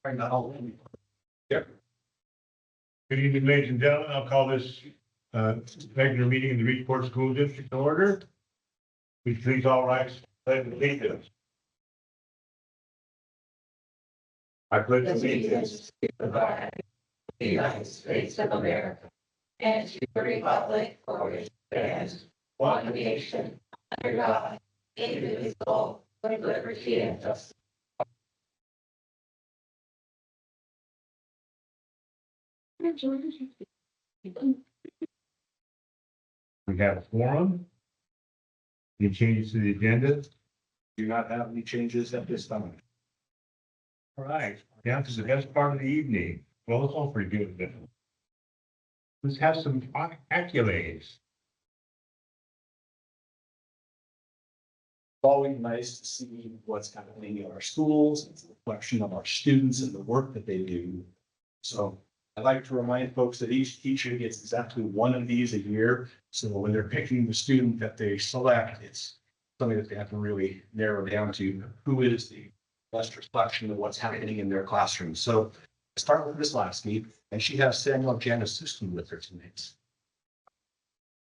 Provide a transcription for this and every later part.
Yep. Good evening, ladies and gentlemen. I'll call this regular meeting in the Reedport School District to order. Please, all rise. Pledge allegiance. I pledge allegiance to the flag of the United States of America and to the republic for which it stands, one nation, under God, indivisible, with liberty and justice. We have a forum. Any changes to the agenda? Do not have any changes at this time. All right, down to the best part of the evening. Well, it's all pretty good. But let's have some accolades. It's always nice to see what's happening in our schools. It's a reflection of our students and the work that they do. So I'd like to remind folks that each teacher gets exactly one of these a year. So when they're picking the student that they select, it's something that they have to really narrow down to who is the best reflection of what's happening in their classroom. So I start with Miss Lasky, and she has Samuel Januszewski with her tonight.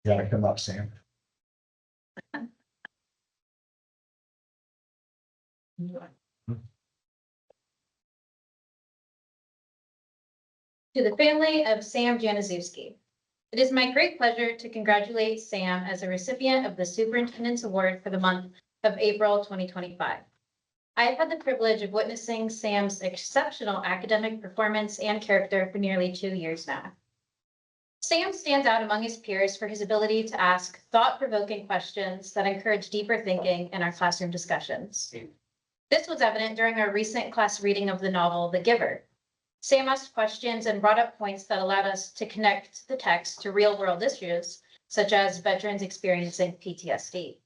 You gotta come up, Sam. To the family of Sam Januszewski. It is my great pleasure to congratulate Sam as a recipient of the Superintendent's Award for the month of April 2025. I have had the privilege of witnessing Sam's exceptional academic performance and character for nearly 2 years now. Sam stands out among his peers for his ability to ask thought-provoking questions that encourage deeper thinking in our classroom discussions. This was evident during our recent class reading of the novel, The Giver. Sam asked questions and brought up points that allowed us to connect the text to real-world issues, such as veterans experiencing PTSD.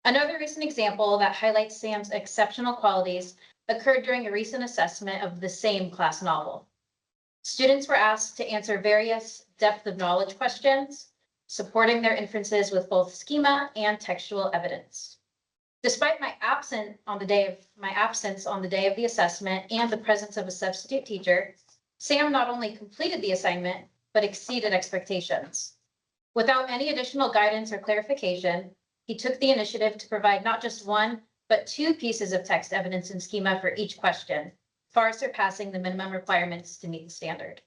Another recent example that highlights Sam's exceptional qualities occurred during a recent assessment of the same class novel. Students were asked to answer various depth of knowledge questions, supporting their inferences with both schema and textual evidence. Despite my absence on the day of the assessment and the presence of a substitute teacher, Sam not only completed the assignment, but exceeded expectations. Without any additional guidance or clarification, he took the initiative to provide not just one, but 2 pieces of text evidence and schema for each question, far surpassing the minimum requirements to meet the standard.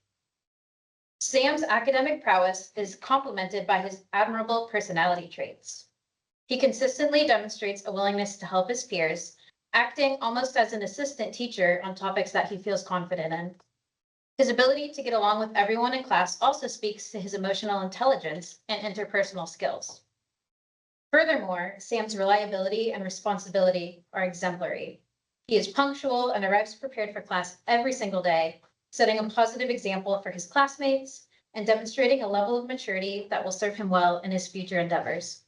Sam's academic prowess is complemented by his admirable personality traits. He consistently demonstrates a willingness to help his peers, acting almost as an assistant teacher on topics that he feels confident in. His ability to get along with everyone in class also speaks to his emotional intelligence and interpersonal skills. Furthermore, Sam's reliability and responsibility are exemplary. He is punctual and arrives prepared for class every single day, setting a positive example for his classmates and demonstrating a level of maturity that will serve him well in his future endeavors.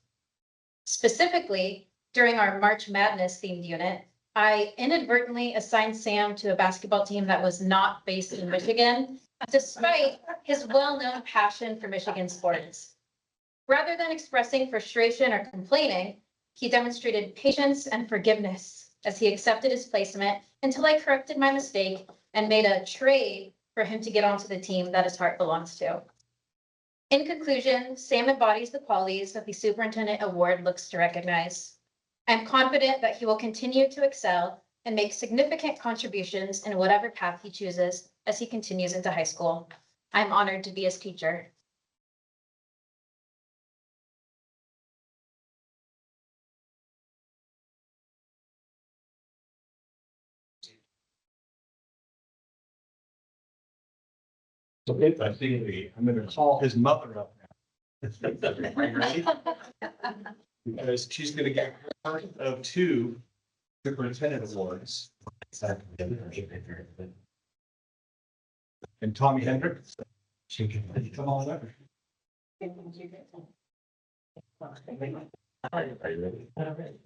Specifically, during our March Madness themed unit, I inadvertently assigned Sam to a basketball team that was not based in Michigan, despite his well-known passion for Michigan sports. Rather than expressing frustration or complaining, he demonstrated patience and forgiveness as he accepted his placement until I corrected my mistake and made a trade for him to get onto the team that his heart belongs to. In conclusion, Sam embodies the qualities that the Superintendent Award looks to recognize. I'm confident that he will continue to excel and make significant contributions in whatever path he chooses as he continues into high school. I'm honored to be his teacher. Okay, I think I'm gonna call his mother up now. Are you ready? Because she's gonna get her first of 2 superintendent awards. And Tommy Hendrick. She can come on up. Are you ready?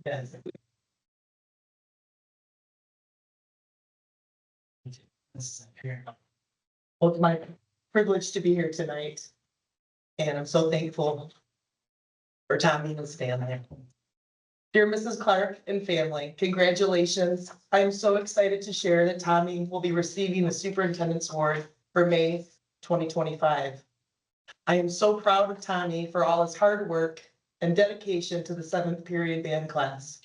Yes. Well, it's my privilege to be here tonight. And I'm so thankful for Tommy and his family. Dear Mrs. Clark and family, congratulations. I am so excited to share that Tommy will be receiving the Superintendent's Award for May 2025. I am so proud of Tommy for all his hard work and dedication to the 7th period band class.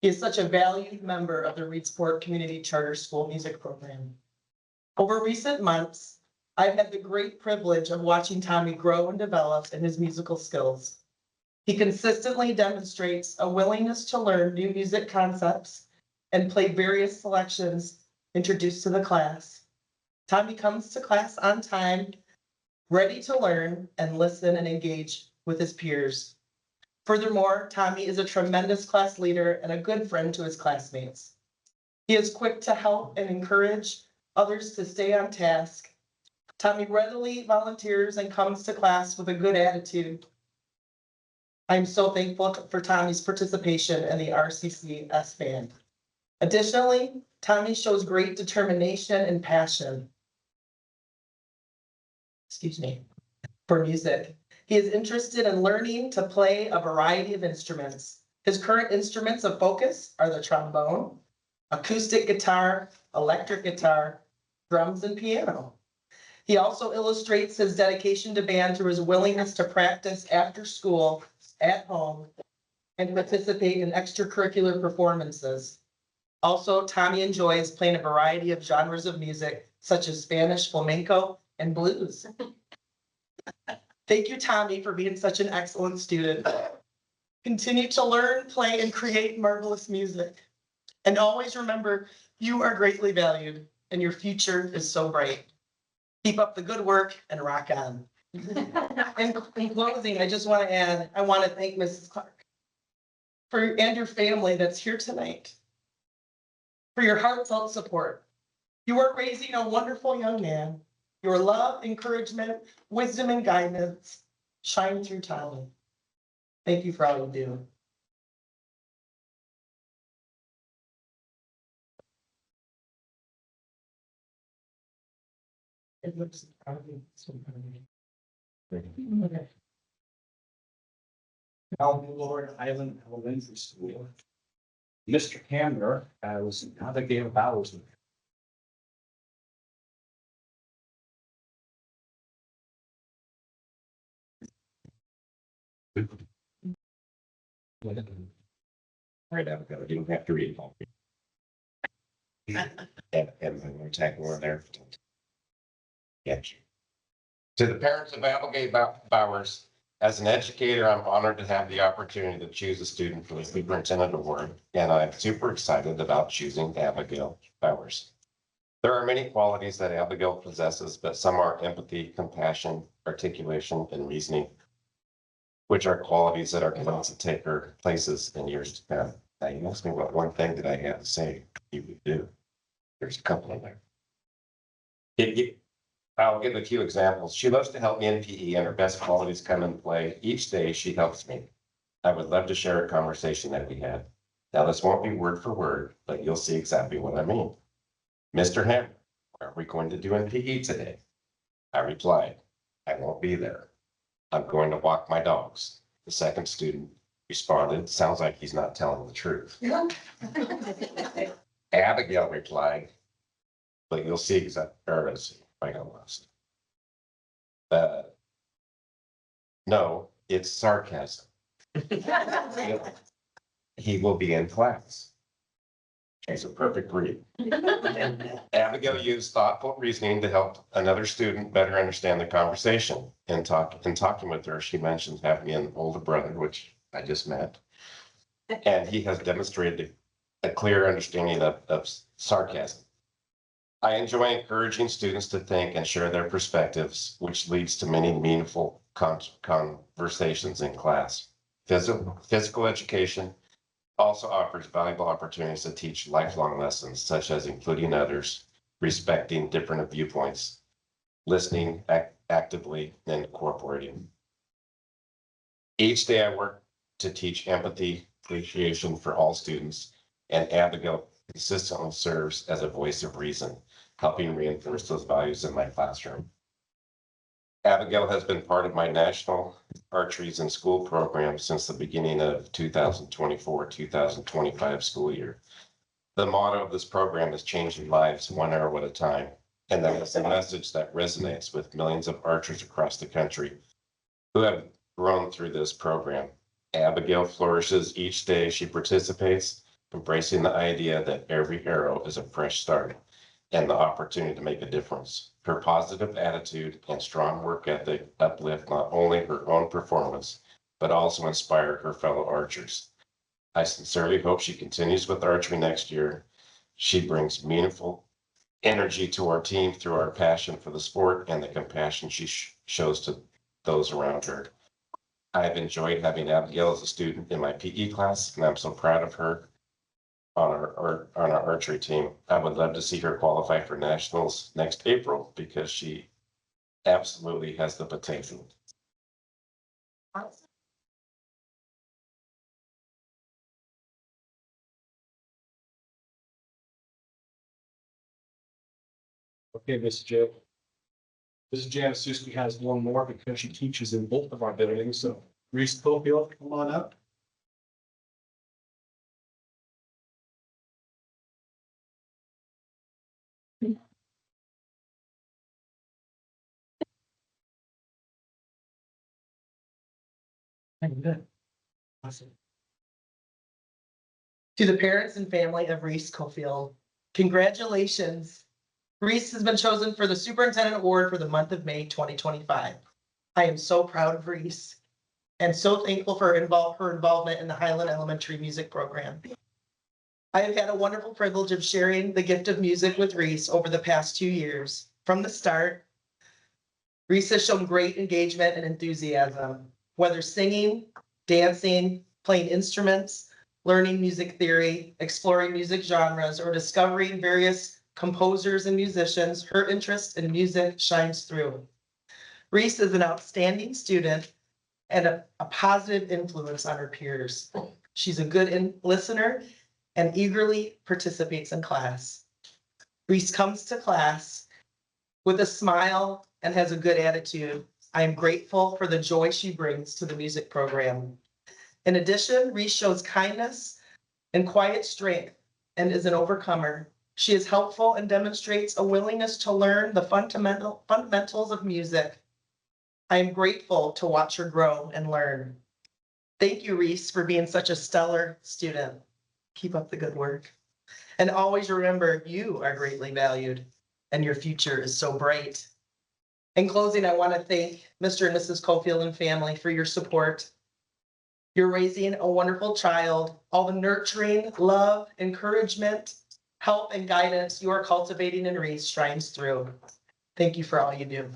He is such a valued member of the Reedsport Community Charter School music program. Over recent months, I've had the great privilege of watching Tommy grow and develop in his musical skills. He consistently demonstrates a willingness to learn new music concepts and play various selections introduced to the class. Tommy comes to class on time, ready to learn and listen and engage with his peers. Furthermore, Tommy is a tremendous class leader and a good friend to his classmates. He is quick to help and encourage others to stay on task. Tommy readily volunteers and comes to class with a good attitude. I'm so thankful for Tommy's participation in the RCCS band. Additionally, Tommy shows great determination and passion. For music. He is interested in learning to play a variety of instruments. His current instruments of focus are the trombone, acoustic guitar, electric guitar, drums, and piano. He also illustrates his dedication to band through his willingness to practice after school, at home, and participate in extracurricular performances. Also, Tommy enjoys playing a variety of genres of music, such as Spanish, flamenco, and blues. Thank you, Tommy, for being such an excellent student. Continue to learn, play, and create marvelous music. And always remember, you are greatly valued and your future is so bright. Keep up the good work and rock on. In closing, I just want to add, I want to thank Mrs. Clark and your family that's here tonight for your heartfelt support. You are raising a wonderful young man. Your love, encouragement, wisdom, and guidance shine through Tommy. Thank you for all you do. It looks Lord Island Elementary School. Mr. Hamner was in Abigail Bowers. All right, Abigail, you don't have to read it all. And we're taking one there. Yes. To the parents of Abigail Bowers, as an educator, I'm honored to have the opportunity to choose a student for the Superintendent Award, and I'm super excited about choosing Abigail Bowers. There are many qualities that Abigail possesses, but some are empathy, compassion, articulation, and reasoning, which are qualities that are going to take her places in years to come. Now, you asked me what one thing that I had to say you would do. There's a couple of them. I'll give a few examples. She loves to help me in PE and her best qualities come into play. Each day she helps me. I would love to share a conversation that we had. Now, this won't be word for word, but you'll see exactly what I mean. Mr. Hammer, what are we going to do in PE today? I replied, I won't be there. I'm going to walk my dogs. The second student responded, sounds like he's not telling the truth. Abigail replied, but you'll see exactly, I got lost. No, it's sarcasm. He will be in class. She's a perfect read. Abigail used thoughtful reasoning to help another student better understand the conversation. In talking with her, she mentioned having an older brother, which I just met. And he has demonstrated a clear understanding of sarcasm. I enjoy encouraging students to think and share their perspectives, which leads to many meaningful conversations in class. Physical education also offers valuable opportunities to teach lifelong lessons, such as including others, respecting different viewpoints, listening actively, and cooperating. Each day I work to teach empathy, appreciation for all students, and Abigail consistently serves as a voice of reason, helping reinforce those values in my classroom. Abigail has been part of my national archeries in school program since the beginning of 2024-2025 school year. The motto of this program is changing lives one arrow at a time. And that is a message that resonates with millions of archers across the country who have grown through this program. Abigail flourishes each day she participates, embracing the idea that every arrow is a fresh start and the opportunity to make a difference. Her positive attitude and strong work ethic uplift not only her own performance, but also inspire her fellow archers. I sincerely hope she continues with archery next year. She brings meaningful energy to our team through our passion for the sport and the compassion she shows to those around her. I've enjoyed having Abigail as a student in my PE class, and I'm so proud of her on our archery team. I would love to see her qualify for nationals next April because she absolutely has the potential. Okay, Miss Jill. Mrs. Janasuski has one more because she teaches in both of our buildings, so Reese Cofield, come on up. Awesome. To the parents and family of Reese Cofield, congratulations. Reese has been chosen for the Superintendent Award for the month of May 2025. I am so proud of Reese and so thankful for her involvement in the Highland Elementary Music Program. I have had a wonderful privilege of sharing the gift of music with Reese over the past 2 years. From the start, Reese has shown great engagement and enthusiasm, whether singing, dancing, playing instruments, learning music theory, exploring music genres, or discovering various composers and musicians. Her interest in music shines through. Reese is an outstanding student and a positive influence on her peers. She's a good listener and eagerly participates in class. Reese comes to class with a smile and has a good attitude. I am grateful for the joy she brings to the music program. In addition, Reese shows kindness and quiet strength and is an overcomer. She is helpful and demonstrates a willingness to learn the fundamentals of music. I am grateful to watch her grow and learn. Thank you, Reese, for being such a stellar student. Keep up the good work. And always remember, you are greatly valued and your future is so bright. In closing, I want to thank Mr. and Mrs. Cofield and family for your support. You're raising a wonderful child. All the nurturing, love, encouragement, help, and guidance you are cultivating in Reese shines through. Thank you for all you do.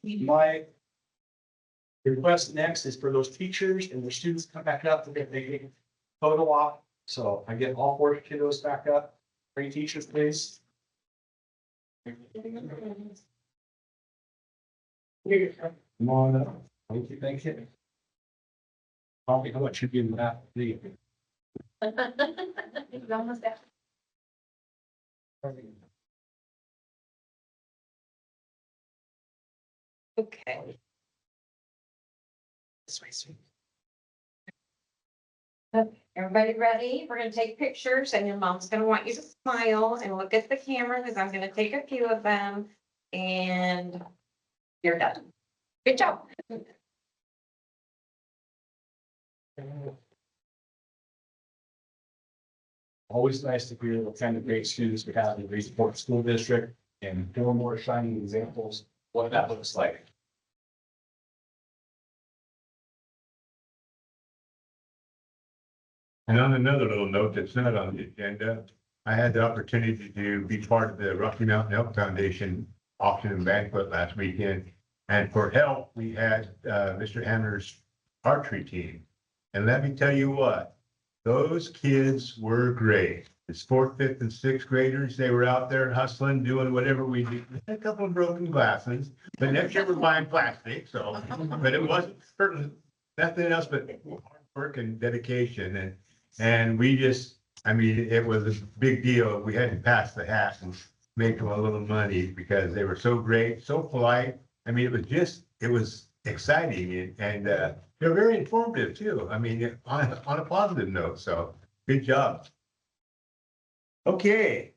My request next is for those teachers and their students to come back up to get a photo op. So I get all 4 kiddos back up. 3 teachers, please. Come on up. Thank you, thank you. Probably how much you give that? It's almost there. Okay. This way, sweet. Everybody ready? We're gonna take pictures and your mom's gonna want you to smile and look at the camera because I'm gonna take a few of them and you're done. Good job. Always nice to hear what kind of great students we have in the Reese-Port School District and 4 more shining examples, what that looks like. And on another little note that's not on the agenda, I had the opportunity to be part of the Rocky Mountain Elk Foundation auction and banquet last weekend. And for help, we had Mr. Hammer's archery team. And let me tell you what, those kids were great. It's 4th, 5th, and 6th graders. They were out there hustling, doing whatever we did. A couple of broken glasses, but next year we're buying plastic, so, but it wasn't certainly nothing else but hard work and dedication and we just, I mean, it was a big deal. We had to pass the hat and make them a little money because they were so great, so polite. I mean, it was exciting and they're very informative too. I mean, on a positive note, so good job. Okay.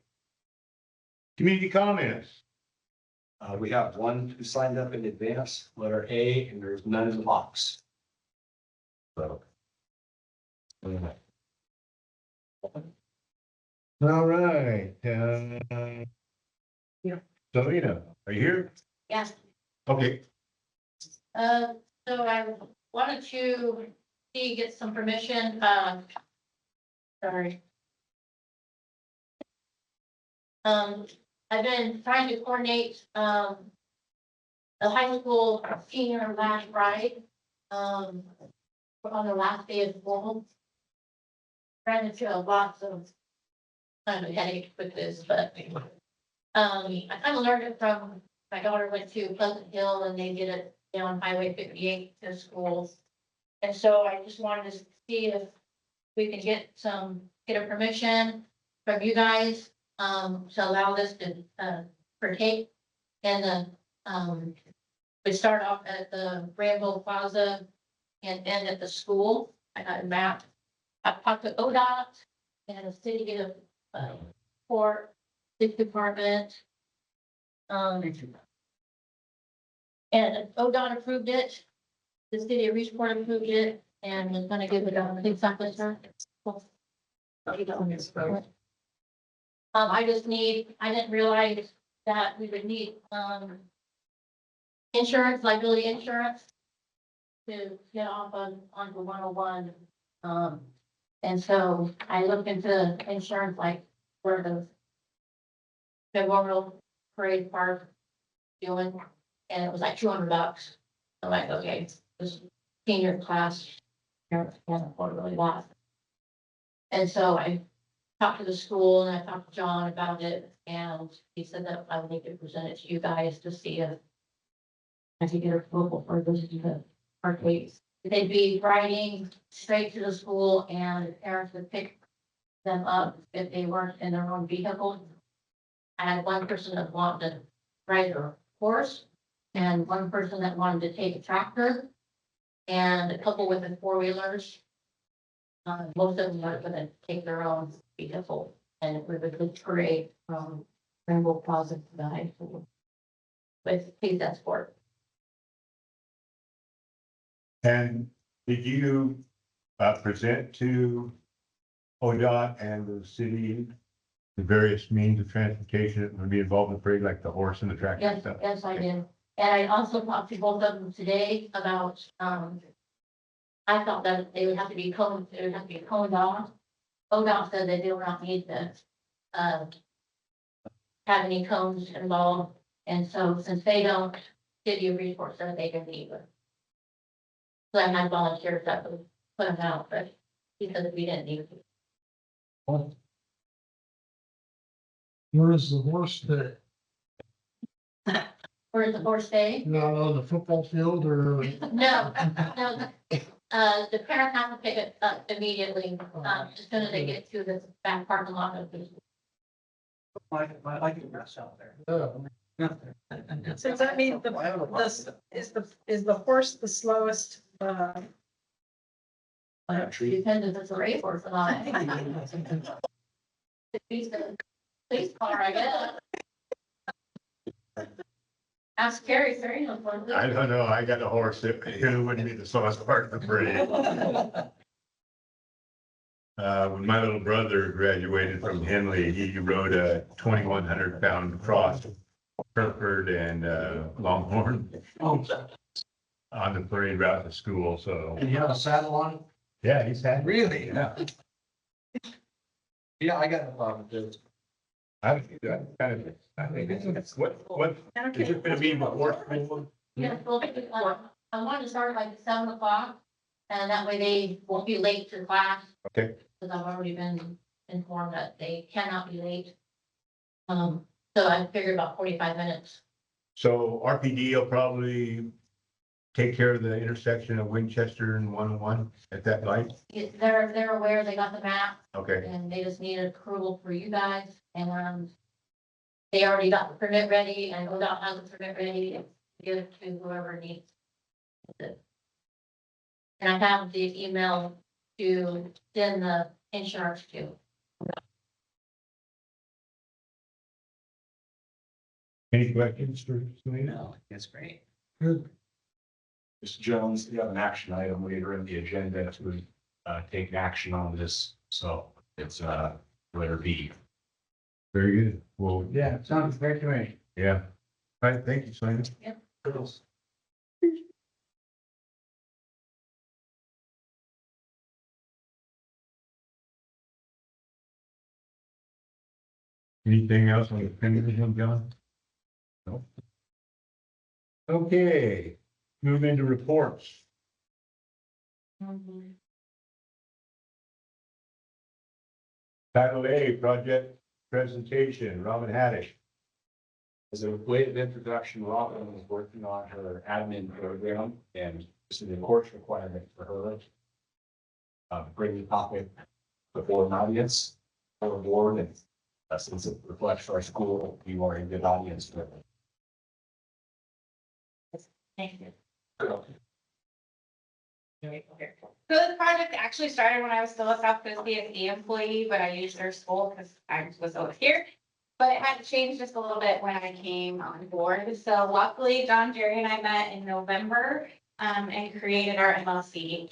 Community comments. We have one who signed up in advance, letter A, and there's none in the box. So. All right. Selena, are you here? Yes. Okay. So I wanted to get some permission, sorry. I've been trying to coordinate, the high school senior last ride, on the last day of school. Ran into lots of kind of headache with this, but, I kind of learned it from, my daughter went to Pleasant Hill and they did it down Highway 58 to schools. And so I just wanted to see if we can get a permission from you guys, to allow this to, partake. And we start off at the Rainbow Plaza and end at the school. I got a map. I talked to ODOT and the city of, Port, Police Department. And ODOT approved it. The city of Reachport approved it and was gonna give it a police officer. I didn't realize that we would need, insurance, liability insurance to get off onto 101. And so I looked into insurance, like where the Memorial Parade Park doing, and it was like $200. I'm like, okay, this senior class, can't afford really that. And so I talked to the school and I talked to John about it, and he said that I would need to present it to you guys to see if I could get approval for this to the parkways. They'd be riding straight to the school and parents would pick them up if they weren't in their own vehicle. I had one person that wanted to ride a horse and one person that wanted to take a tractor and a couple with the four-wheelers. Most of them were gonna take their own vehicle and we would parade from Rainbow Plaza to the high school with police escort. And did you present to ODOT and the city the various means of transportation that would be involved in the parade, like the horse and the tractor and Yes, stuff? yes, I did. And I also talked to both of them today about, I thought that they would have to be coned off. ODOT said that they will not need to, have any cones involved. And so since they don't, city of Resource said they can leave it. So I had volunteers that would put them out, but he said that we didn't need to. Where is the horse day? Where's the horse day? Not on the football field or? No, no, the parents have to pick it up immediately, as soon as they get to the back parking lot of the. I like the rest out there. So does that mean is the horse the slowest? Depends if it's a race horse or not. It beats the police car, I guess. Ask Carrie, Carrie knows what it I is. don't know. I got a horse that wouldn't be the slowest part of the parade. When my little brother graduated from Henley, he rode a 2,100-pound cross, Hereford and Longhorn Oh, on the parade route to school. So, and you have a saddle on? yeah, he's had. Really? Yeah. Yeah, I got no problem with this. I think it's, what, is it gonna be before school? Yeah, well, I wanted to start like at 7 o'clock, and that way they won't be late to class. Okay. Because I've already been informed that they cannot be late. So I figured about 45 minutes. So RPD will probably take care of the intersection of Winchester and 101 at that light? They're aware, they got the map, Okay, and they just needed approval for you guys, and, they already got the permit ready, and ODOT has the permit ready, and give it to whoever needs it. And I have the email to send the insurance to. any questions for Selena? No, that's great. Good. Mr. Jones, you have an action item later in the agenda to take action on this, so it's letter B. Very good. Well, Yeah, sounds great to me. yeah. All right, thank you, Selena. Anything else on the pending, John? No. Okay, move into reports. Title A, project presentation, Robin Haddock. As a way of introduction, Robin was working on her admin program, and this is a course requirement for her. Bring the topic before an audience or a board, and since it reflects our school, you are a good audience for it. Thank you. So this project actually started when I was still a South Coast DSD employee, but I used their school because I was over here. But it had to change just a little bit when I came on board. So luckily, John, Jerry, and I met in November and created our MLC.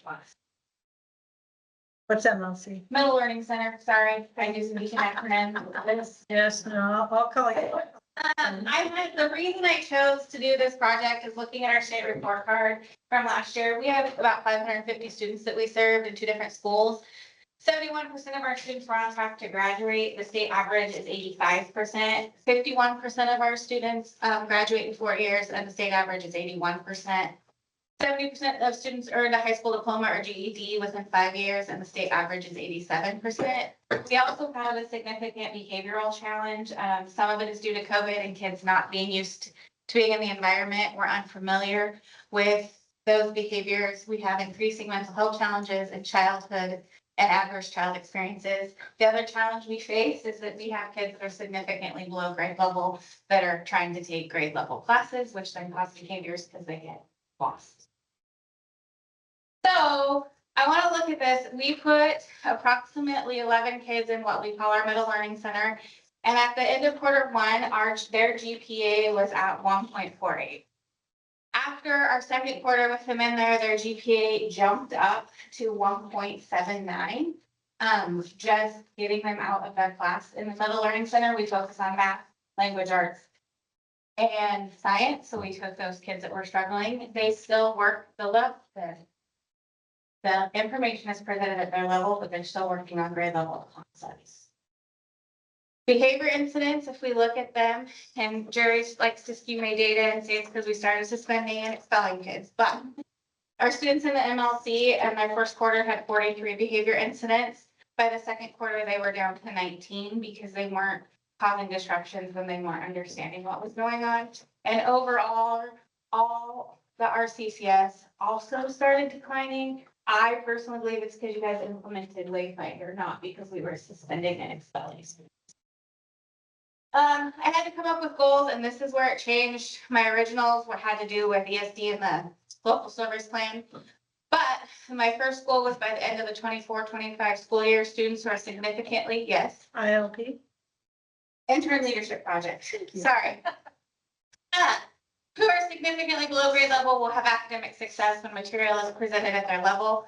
What's MLC? Middle Learning Center, sorry, I use an acronym. Yes, no, I'll call it. The reason I chose to do this project is looking at our state report card from last year. We have about 550 students that we served in 2 different schools. 71% of our students were on track to graduate. The state average is 85%. 51% of our students graduate in 4 years, and the state average is 81%. 70% of students earned a high school diploma or GED within 5 years, and the state average is 87%. We also have a significant behavioral challenge. Some of it is due to COVID and kids not being used to being in the environment. We're unfamiliar with those behaviors. We have increasing mental health challenges in childhood and adverse child experiences. The other challenge we face is that we have kids that are significantly below grade level that are trying to take grade level classes, which then cause behaviors because they get lost. So I want to look at this. We put approximately 11 kids in what we call our middle learning center. And at the end of Q1, their GPA was at 1.48. After our second quarter with them in there, their GPA jumped up to 1.79. Just getting them out of their class. In the middle learning center, we focus on math, language arts, and science. So we took those kids that were struggling. They still work the information is presented at their level, but they're still working on grade level concepts. Behavior incidents, if we look at them, and Jerry likes to skew my data and say it's because we started suspending and expelling kids, but our students in the MLC in their first quarter had 43 behavior incidents. By the second quarter, they were down to 19 because they weren't causing disruptions when they weren't understanding what was going on. And overall, all the RCCS also started declining. I personally believe it's because you guys implemented Wayfinder, not because we were suspending and expelling students. I had to come up with goals, and this is where it changed. My originals what had to do with ESD and the local service plan. But my first goal was by the end of the 24-25 school year, students who are significantly, yes, ILP. intern leadership project, sorry. Who are significantly below grade level will have academic success when material is presented at their level,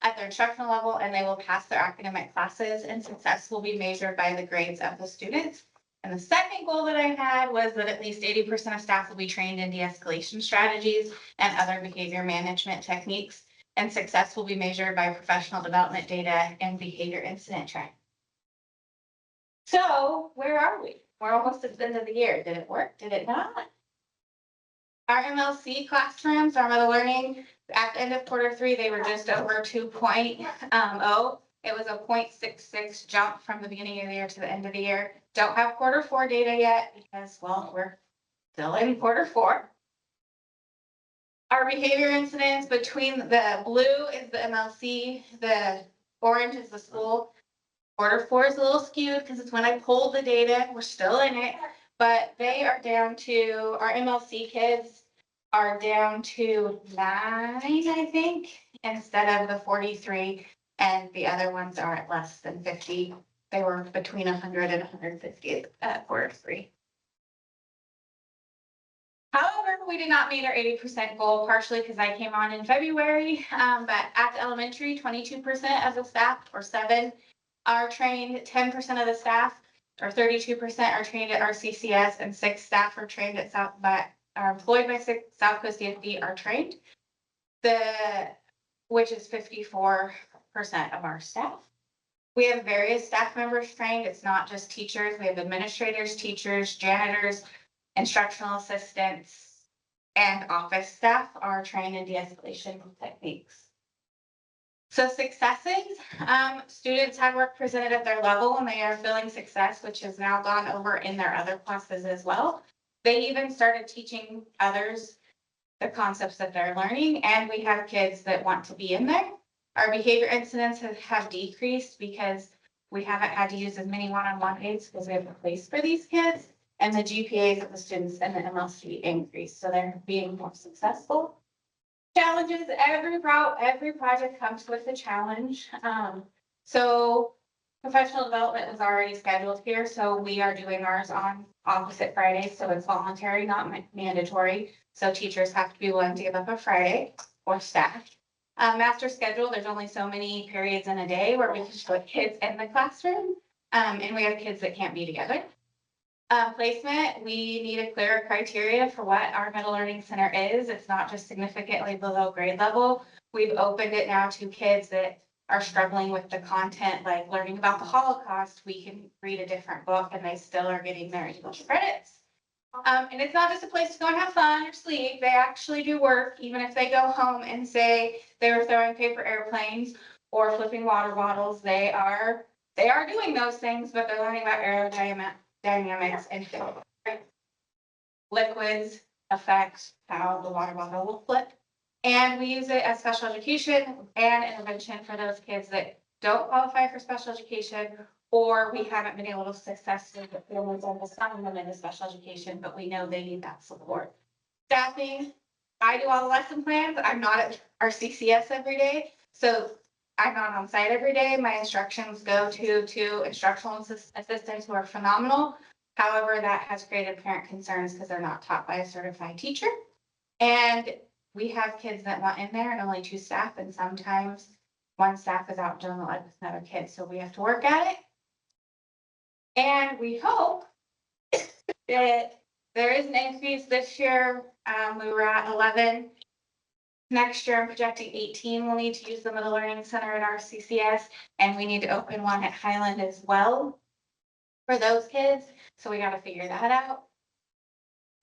at their instructional level, and they will pass their academic classes, and success will be measured by the grades of the students. And the second goal that I had was that at least 80% of staff will be trained in de-escalation strategies and other behavior management techniques, and success will be measured by professional development data and behavior incident tracking. So where are we? We're almost at the end of the year. Did it work? Did it not? Our MLC classrooms, our middle learning, at the end of Q3, they were just over 2.0. It was a 0.66 jump from the beginning of the year to the end of the year. Don't have Q4 data yet because, well, we're still in Q4. Our behavior incidents between the blue is the MLC, the orange is the school. Quarter four is a little skewed because it's when I pulled the data, we're still in it, but they are down to, our MLC kids are down to 9, I think, instead of the 43, and the other ones are at less than 50. They were between 100 and 150 at quarter three. However, we did not meet our 80% goal, partially because I came on in February, but at the elementary, 22% of the staff, or 7, are trained, 10% of the staff, or 32% are trained at RCCS, and 6 staff are trained at are employed by South Coast DFD are trained. Which is 54% of our staff. We have various staff members trained. It's not just teachers. We have administrators, teachers, janitors, instructional assistants, and office staff are trained in de-escalation techniques. So successes, students have work presented at their level and they are feeling success, which has now gone over in their other classes as well. They even started teaching others the concepts that they're learning, and we have kids that want to be in there. Our behavior incidents have decreased because we haven't had to use as many one-on-one aids because we have a place for these kids, and the GPAs of the students and the MLC increased, so they're being more successful. Challenges, every project comes with a challenge. So professional development was already scheduled here, so we are doing ours on opposite Fridays, so it's voluntary, not mandatory. So teachers have to be willing to give up a Friday, or staff. Master schedule, there's only so many periods in a day where we can put kids in the classroom, and we have kids that can't be together. Placement, we need a clearer criteria for what our middle learning center is. It's not just significantly below grade level. We've opened it now to kids that are struggling with the content, like learning about the Holocaust. We can read a different book and they still are getting their English credits. And it's not just a place to go and have fun or sleep. They actually do work, even if they go home and say they were throwing paper airplanes or flipping water bottles. They are doing those things, but they're learning about aerodynamics and liquids affect how the water bottle will flip. And we use it as special education and intervention for those kids that don't qualify for special education, or we haven't been able to successfully get families on assign them into special education, but we know they need that support. Staffing, I do all the lesson plans. I'm not at our CCS every day, so I'm not on site every day. My instructions go to 2 instructional assistants who are phenomenal. However, that has created parent concerns because they're not taught by a certified teacher. And we have kids that want in there and only 2 staff, and sometimes 1 staff is out doing the life with another kid, so we have to work at it. And we hope that there is an increase this year. We were at 11. Next year, I'm projecting 18 will need to use the Middle Learning Center at our CCS, and we need to open one at Highland as well for those kids. So we got to figure that out.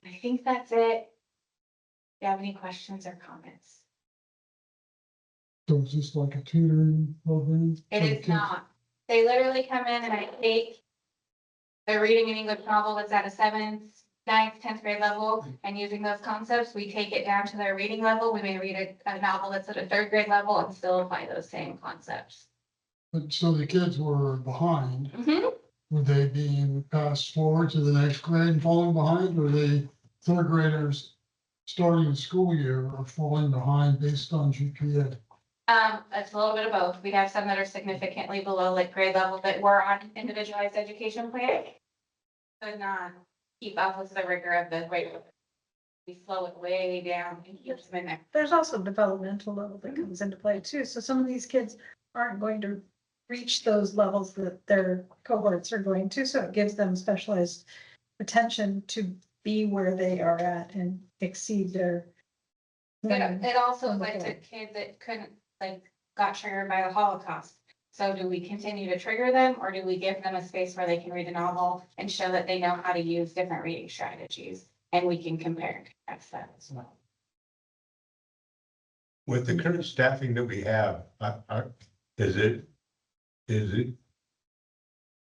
I think that's it. If you have any questions or comments? So it's just like a tutoring program? It for the is kids? not. They literally come in and I take, they're reading an English novel that's at a 7th, 9th, 10th grade level, and using those concepts, we take it down to their reading level. We may read a novel that's at a 3rd grade level and still apply those same concepts. But so the kids were behind, Mhm. were they being passed forward to the next grade and falling behind? Or they 3rd graders starting the school year are falling behind based on GPA? It's a little bit of both. We have some that are significantly below like grade level that were on individualized education plan. Could not keep up with the rigor of the rate. We slow it way down and keep them in there. There's also developmental level that comes into play too. So some of these kids aren't going to reach those levels that their cohorts are going to. So it gives them specialized attention to be where they are at and exceed their. It also went to kids that couldn't, like, got triggered by the Holocaust. So do we continue to trigger them, or do we give them a space where they can read a novel and show that they know how to use different reading strategies? And we can compare and contrast that as well. With the current staffing that we have, is it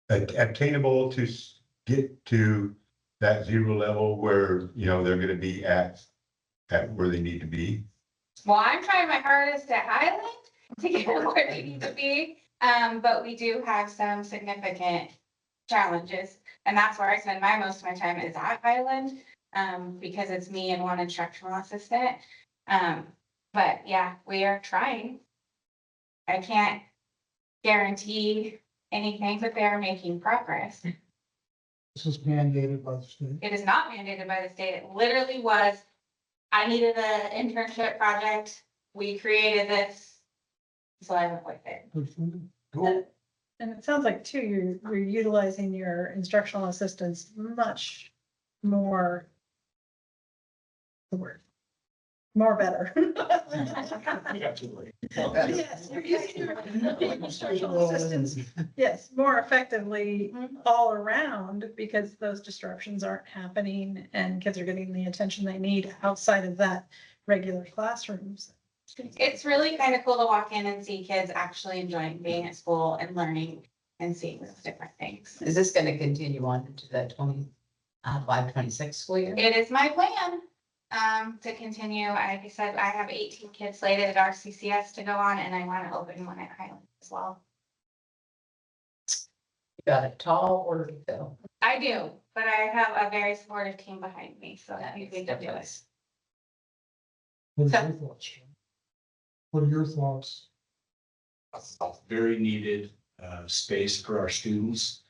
attainable to get to that 0 level where, you know, they're gonna be at where they need to be? Well, I'm trying my hardest at Highland to get where they need to be. But we do have some significant challenges. And that's where I spend most of my time is at Highland, because it's me and one instructional assistant. But yeah, we are trying. I can't guarantee anything, but they are making progress. This is mandated by the state. It is not mandated by the state. It literally was, I needed an internship project. We created this. So I went with it. Good for you. Cool. And it sounds like too, you're utilizing your instructional assistants much more. The word. More better. Yes, you're using your instructional assistants, yes, more effectively all around because those disruptions aren't happening and kids are getting the attention they need outside of that regular classrooms. It's really kind of cool to walk in and see kids actually enjoying being at school and learning and seeing those different things. Is this gonna continue on into the 25-26 school year? It is my plan, to continue. Like I said, I have 18 kids slated at RCCS to go on, and I want to open one at Highland as well. You got a tall order to fill. I do, but I have a very supportive team behind me, so That we makes can a do it. difference. What are your thoughts? What are your thoughts? A very needed space for our students.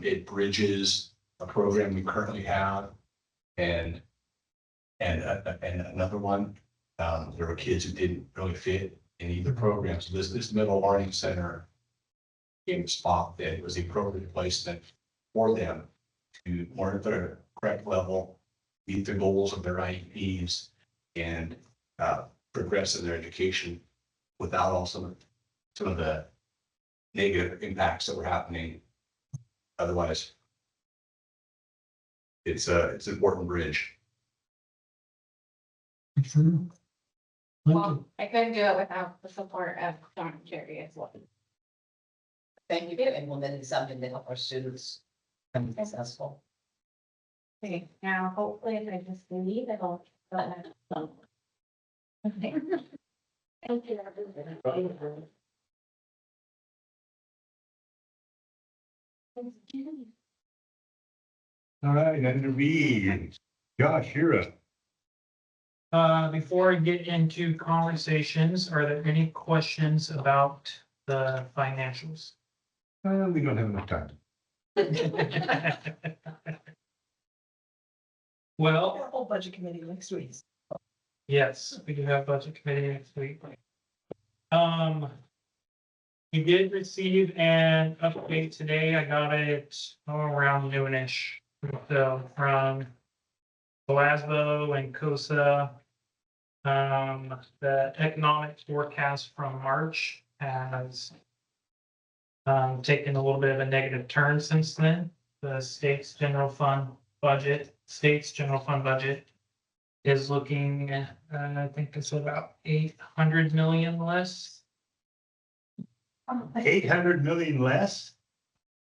It bridges a program we currently have and another one. There were kids who didn't really fit in either program. So this middle learning center became a spot that was the appropriate placement for them to learn at their correct level, meet the goals of their IEPs, and progress in their education without also some of the negative impacts that were happening. Otherwise, it's an important bridge. Good for you. Thank you. Well, I couldn't do it without the support of John and Jerry as well. Thank you for implementing something to help our students become successful. Okay, now hopefully if I just leave, it'll. Okay. Thank you. All right, under B, Josh, you're up. Before I get into conversations, are there any questions about the financials? We don't have enough time. Well, Our whole budget committee next week. yes, we do have budget committee next week. We did receive an update today. I got it around noonish. So from Glasgow and COSA. The economic forecast from March has taken a little bit of a negative turn since then. The state's general fund budget is looking, I think it's about 800 million less. 800 million less?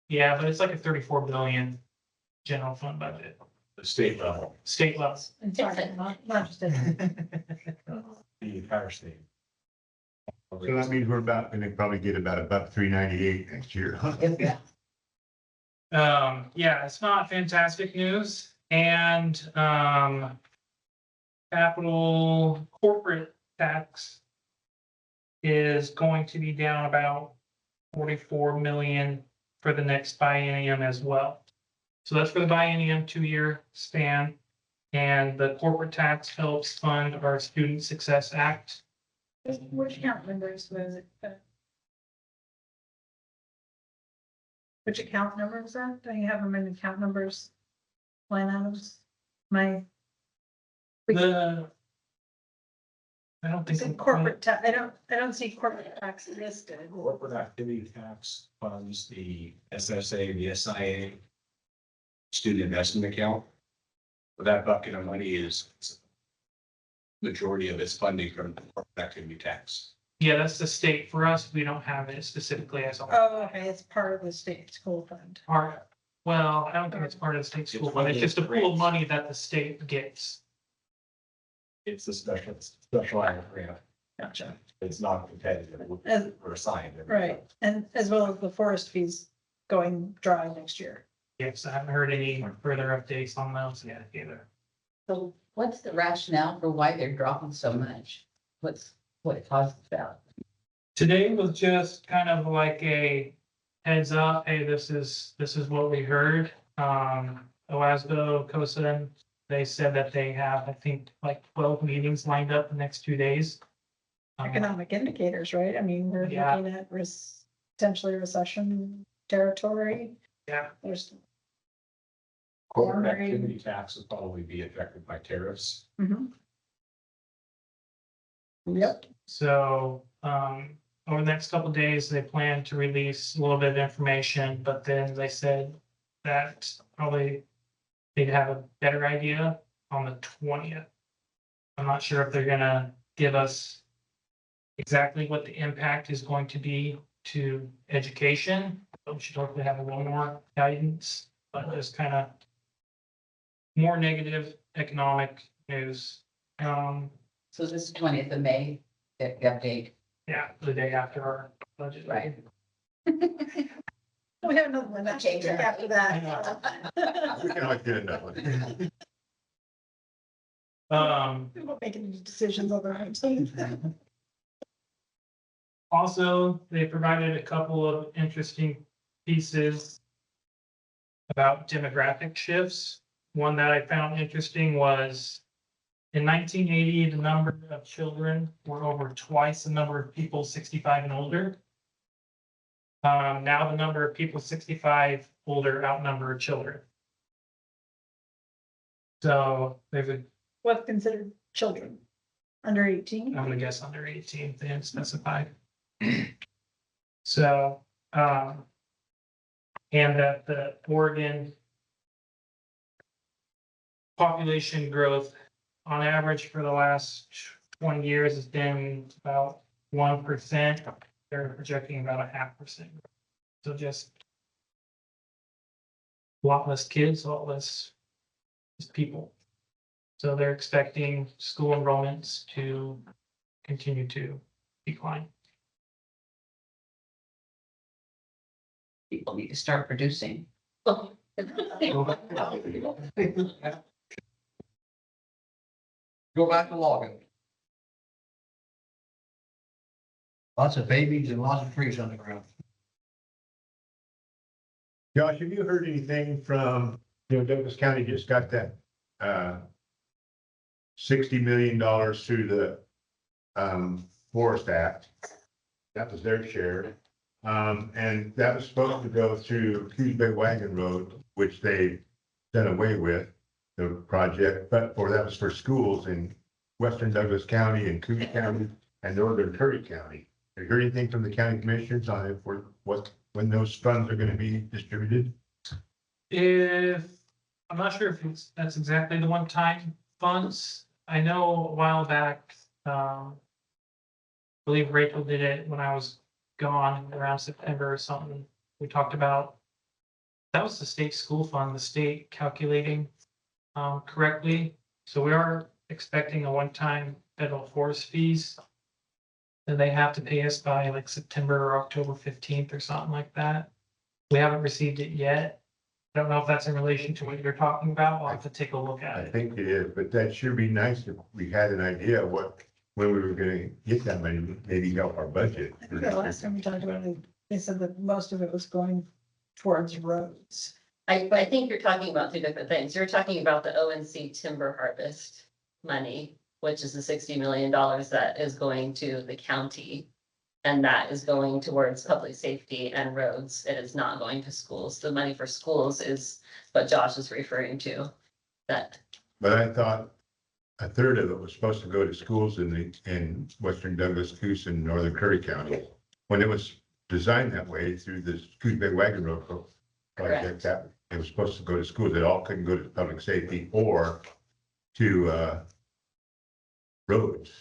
Yeah, but it's like a 34 billion general fund budget, The state level, state level. And sorry, not just in. the entire state. So that means we're about, gonna probably get about $1.398 next year. Yeah, it's not fantastic news and, capital corporate tax is going to be down about 44 million for the next biennium as well. So that's for the biennium 2-year span. And the corporate tax helps fund our Student Success Act. Which account numbers was it? Which account number is that? Do you have them in account numbers? Line items? I don't think. Is it corporate tax? I don't see corporate tax listed. Corporate activity tax funds the SSA, the SIA, student investment account. But that bucket of money is majority of its funding from corporate activity tax. Yeah, that's the state. For us, we don't have it specifically as a Oh, okay, it's part of the state school fund. part. Well, I don't think it's part of the state school fund. It's just a pool of money that the state gets. It's a special area grant. Gotcha. It's not competitive. And- We're assigned. Right, and as well as the forest fees going dry next year. Yes, I haven't heard any further updates on those yet either. So what's the rationale for why they're dropping so much? What caused that? Today was just kind of like a heads up, hey, this is what we heard. OASBO, COSA, they said that they have, I think, like 12 meetings lined up the next 2 days. Economic indicators, right? I mean, we're Yeah. looking at potentially recession territory. Yeah, There's. Corporate activity tax will probably be affected by tariffs. Mhm. Yep. so, over the next couple of days, they plan to release a little bit of information, but then they said that probably they'd have a better idea on the 20th. I'm not sure if they're gonna give us exactly what the impact is going to be to education. But we should hopefully have a little more guidance, but just kind of more negative economic news. So this is 20th of May, the update. Yeah, the day after our budget. Right. We have another one next week after that. We can always get another one. We won't make any decisions on our own. Also, they provided a couple of interesting pieces about demographic shifts. One that I found interesting was in 1980, the number of children were over twice the number of people 65 and older. Now the number of people 65 older outnumber children. So there's a, What's considered children under 18? I'm gonna guess under 18, they didn't specify. So, and that the Oregon population growth on average for the last 20 years has been about 1%. They're projecting about 0.5%. So just a lot less kids, a lot less people. So they're expecting school enrollments to continue to decline. People need to start producing. Go back to logging. Lots of babies and lots of trees on the ground. Josh, have you heard anything from, Douglas County just got that, $60 million through the, Forest Act. That was their share. And that was supposed to go through Coos Bay Wagon Road, which they done away with, the project, but that was for schools in western Douglas County and Coos County and northern Curry County. Have you heard anything from the county commissioners on it for when those funds are gonna be distributed? I'm not sure if that's exactly the one-time funds. I know a while back, I believe Rachel did it when I was gone around September or something. We talked about, that was the state school fund, the state calculating correctly. So we are expecting a one-time federal forest fees. And they have to pay us by like September or October 15th or something like that. We haven't received it yet. I don't know if that's in relation to what you're talking about. I'll have to take a look at I it. think it is, but that sure be nice if we had an idea of when we were gonna get that money, maybe help our budget. I think the last time we talked about it, they said that most of it was going towards roads. I think you're talking about two different things. You're talking about the ONC timber harvest money, which is the $60 million that is going to the county. And that is going towards public safety and roads. It is not going to schools. The money for schools is what Josh is referring to. That, But I thought a third of it was supposed to go to schools in western Douglas, Coos and northern Curry County. When it was designed that way through the Coos Bay Wagon Road project, that it was supposed to go to schools. It all couldn't go to public safety or to roads.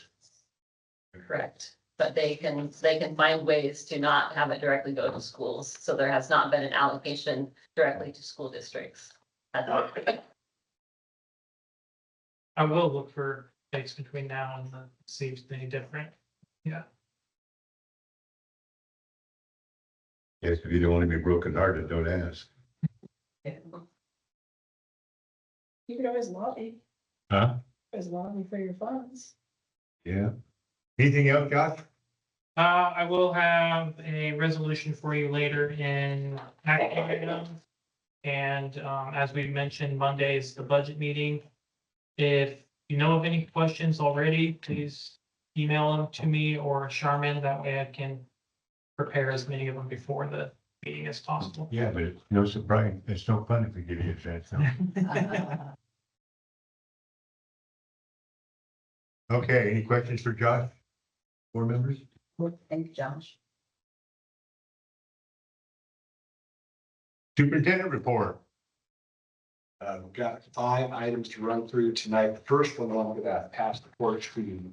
correct. But they can find ways to not have it directly go to schools. So there has not been an allocation directly to school districts. I will look for dates between now and see if it's any different. Yes, if you don't want to be brokenhearted, don't ask. You could always lobby, Huh? always lobby for your funds. Yeah. Anything else, Josh? I will have a resolution for you later in action items. And, as we mentioned, Monday is the budget meeting. If you know of any questions already, please email them to me or Charmin. That way I can prepare as many of them before the meeting as possible. Yeah, but it's no surprise. It's no fun if we give you a chance. No. Okay, any questions for Josh? Board members? Thank you, Josh. Superintendent report. We've got 5 items to run through tonight. The first one, I'm gonna pass the torch to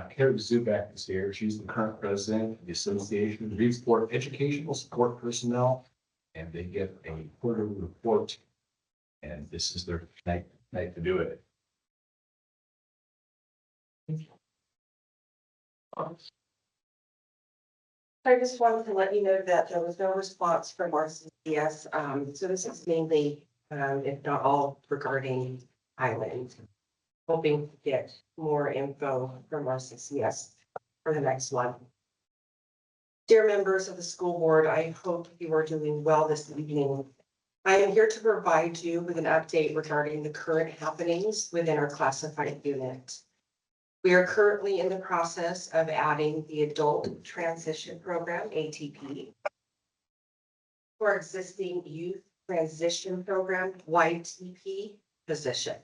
Carrie Zubek is here. She's the current president of the Association of Reedsport Educational Support Personnel. And they get a quarterly report. And this is their night to do it. I just wanted to let you know that there was no response from our CCS. So this is mainly, if not all, regarding Highland. Hoping to get more info from our CCS for the next one. Dear members of the school board, I hope you are doing well this evening. I am here to provide you with an update regarding the current happenings within our classified unit. We are currently in the process of adding the Adult Transition Program, ATP, to our existing Youth Transition Program, YTP position.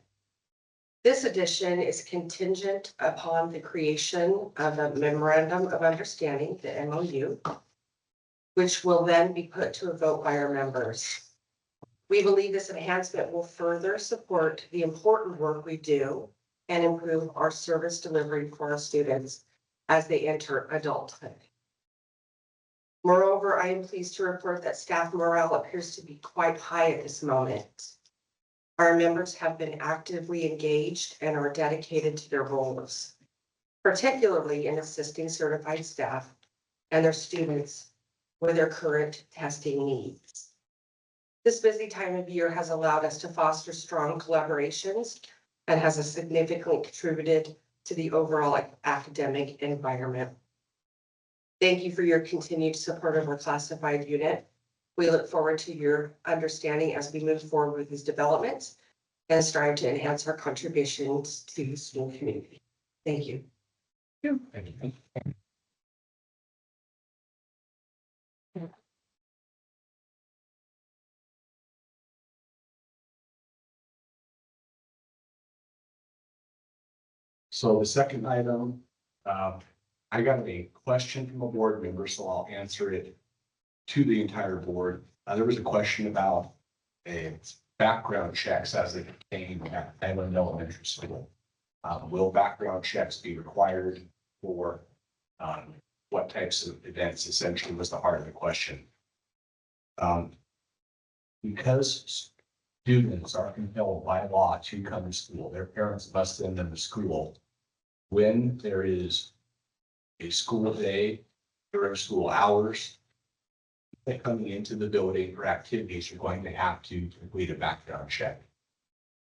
This addition is contingent upon the creation of a Memorandum of Understanding, the MOU, which will then be put to a vote by our members. We believe this enhancement will further support the important work we do and improve our service delivery for our students as they enter adulthood. Moreover, I am pleased to report that staff morale appears to be quite high at this moment. Our members have been actively engaged and are dedicated to their roles, particularly in assisting certified staff and their students with their current testing needs. This busy time of year has allowed us to foster strong collaborations and has significantly contributed to the overall academic environment. Thank you for your continued support of our classified unit. We look forward to your understanding as we move forward with these developments and strive to enhance our contributions to the school community. Thank you. Thank you. So the second item, I got a question from a board member, so I'll answer it to the entire board. There was a question about a background checks as they pertain at Highland Elementary School. Will background checks be required for what types of events? Essentially was the heart of the question. Because students are compelled by law to come to school, their parents must send them to school. When there is a school day during school hours, they're coming into the building for activities, you're going to have to complete a background check.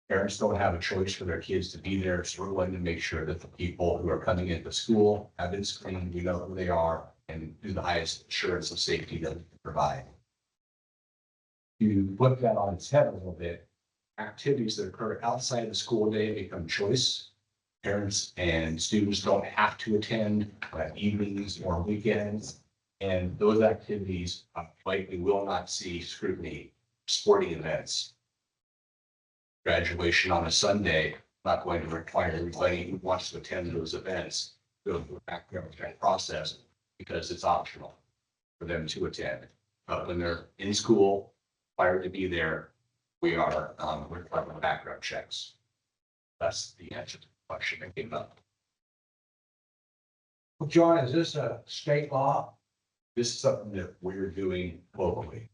Parents don't have a choice for their kids to be there, so we're going to make sure that the people who are coming into school have been screened, we know who they are, and do the highest assurance of safety that we can provide. To put that on its head a little bit, activities that occur outside the school day become choice. Parents and students don't have to attend evenings or weekends, and those activities likely will not see scrutiny. Sporting events, graduation on a Sunday, not going to require everybody who wants to attend those events to go through a background check process because it's optional for them to attend. But when they're in school, required to be there, we are requiring background checks. That's the answer to the question that came up. Well, John, is this a state law? This is something that we're doing locally.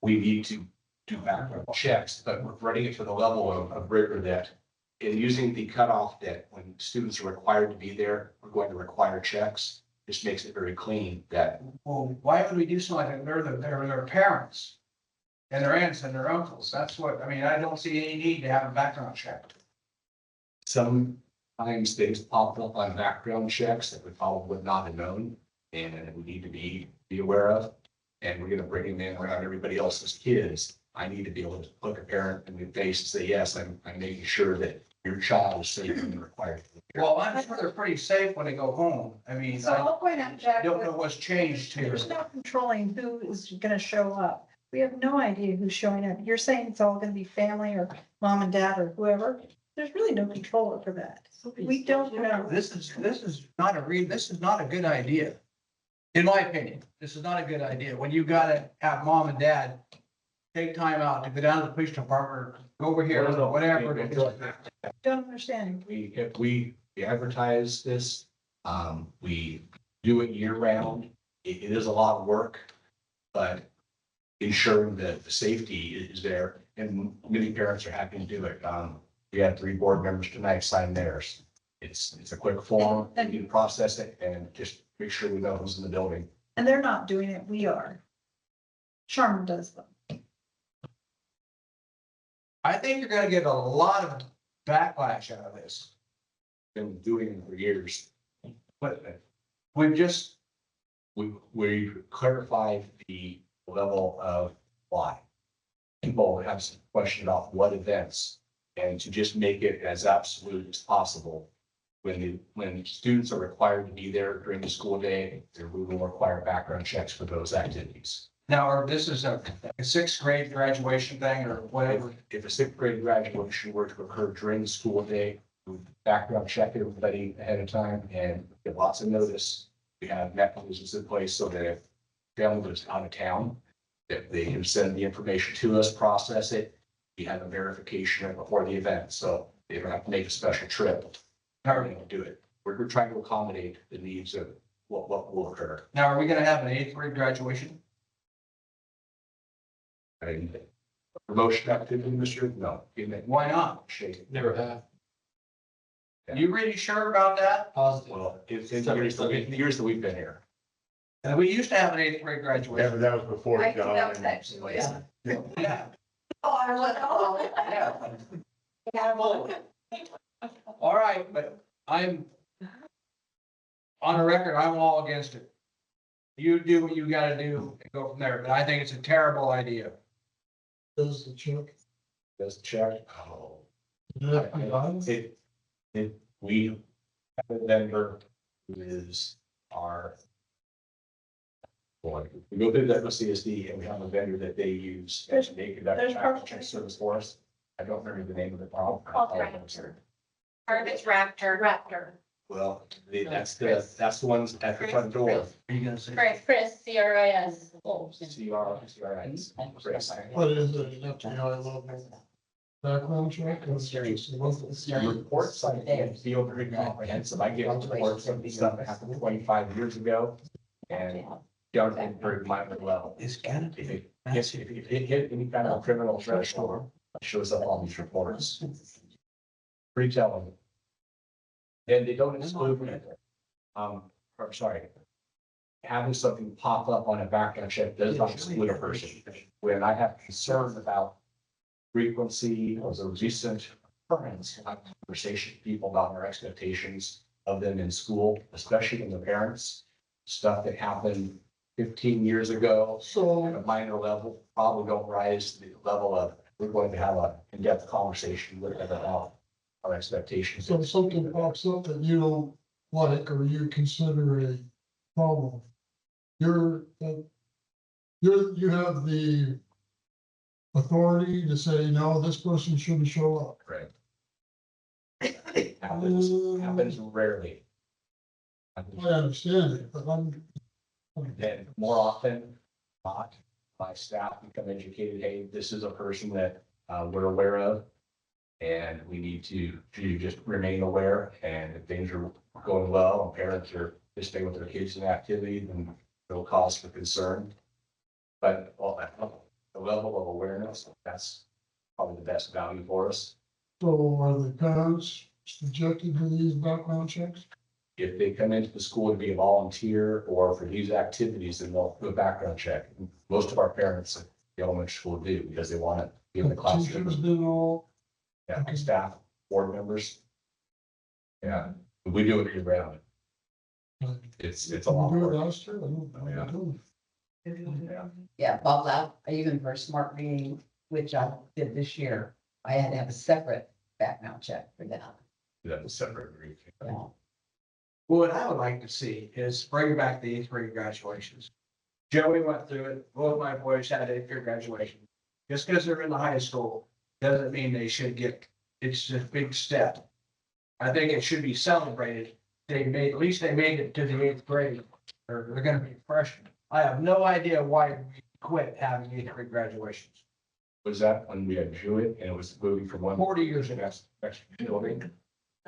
We need to do background checks, but we're running it to the level of rigor that in using the cutoff that when students are required to be there, we're going to require checks. Just makes it very clean that Well, why would we do something like that? They're their parents and their aunts and their uncles. That's what, I mean, I don't see any need to have a background check. sometimes things pop up on background checks that we probably would not have known and we need to be aware of. And we're gonna bring them in around everybody else's kids. I need to be able to look a parent in the face and say, yes, I'm making sure that your child is safe and required. Well, I'm sure they're pretty safe when they go home. I mean, So I'll point out, I Jack, don't know that what's changed here. there's no controlling who is gonna show up. We have no idea who's showing up. You're saying it's all gonna be family or mom and dad or whoever. There's really no control over that. We don't know. This is not this is not a good idea. In my opinion, this is not a good idea. When you gotta have mom and dad take time out to go down to the police department, or go over here, or whatever. Don't understand. We advertise this, we do it year round. It is a lot of work, but ensuring that the safety is there and many parents are happy to do it. We had 3 board members tonight sign theirs. It's a quick form, we need to process it and just make sure we know who's in the building. And they're not doing it. We are. Sharman does them. I think you're gonna get a lot of backlash out of this. Been doing it for years. But we've just, We clarified the level of why. People have some question about what events and to just make it as absolute as possible. When students are required to be there during the school day, we will require background checks for those activities. now, or this is a 6th grade graduation thing or whatever. If a 6th grade graduation were to occur during the school day, we would background check everybody ahead of time and get lots of notice. We have mechanisms in place so that if family was out of town, that they can send the information to us, process it. We have a verification right before the event, so they don't have to make a special trip. How are we gonna do it? We're trying to accommodate the needs of what will occur. Now, are we gonna have an 8th grade graduation? And promotion activity, Mr. No. Why not? Shake. Never have. You really sure about that? Well, it's in years that we've been here. And we used to have an 8th grade Yeah, graduation. but that was before I think John. that was and- actually, Yeah. Oh, I was, oh. Yeah, well, All right, but I'm on the record, I'm all against it. You do what you gotta do and go from there, but I think it's a terrible idea. Does the check? Does check. Yeah. We have a vendor who is our. Boy, we go through the CSD and we have a vendor that they use and they conduct a background check service for us. I don't remember the name of the problem. Called Raptor. Part of it's Raptor. Well, that's the ones at the front door. Are you gonna say? Chris, CRIS. CRIs. What is it, an FBI level background check? Or just a local? Reports, I can't feel very comprehensive. I get reports of stuff that happened 25 years ago. And don't think very minor level. It's gotta If it hit any kind of criminal threshold, it shows up on these reports. Pretty telling. And they don't exclude it. Or sorry. Having something pop up on a background check does not exclude a person. When I have concerns about frequency of the recent occurrence, I have conversation with people about our expectations of them in school, especially from the parents. Stuff that happened 15 years ago at So, a minor level, probably don't rise to the level of, we're going to have a in-depth conversation with them about our expectations. so if something pops up that you don't like or you consider a problem, you have the authority to say, no, this person shouldn't show up. Correct. Happens rarely. I understand it, but And more often, not, my staff become educated, hey, this is a person that we're aware of. And we need to just remain aware, and if things are going well and parents are just staying with their kids in activity, then no cause for concern. But well, the level of awareness, that's probably the best value for us. So are the parents subjected to these background checks? If they come into the school to be a volunteer or for these activities, then they'll do a background check. Most of our parents at the elementary school do because they want to be in the Teachers classroom. did all, Yeah, staff, board members. Yeah, we do it year round. It's a lot we of do it work. last year, I don't know. Yeah. I don't. Yeah, Bob Lau, even for smart reading, which I did this year, I had to have a separate background check for that. That's a separate group. Yeah. Well, what I would like to see is bring back the eighth grade graduations. Joey went through it, both my boys had eighth grade graduation. Just because they're in the high school, doesn't mean they should get, it's a big step. I think it should be celebrated. They made, at least they made it to the eighth grade, or they're gonna be freshmen. I have no idea why we quit having eighth grade graduations. Was that when we had Jewett and it was moving from one? 40 years ago. Building?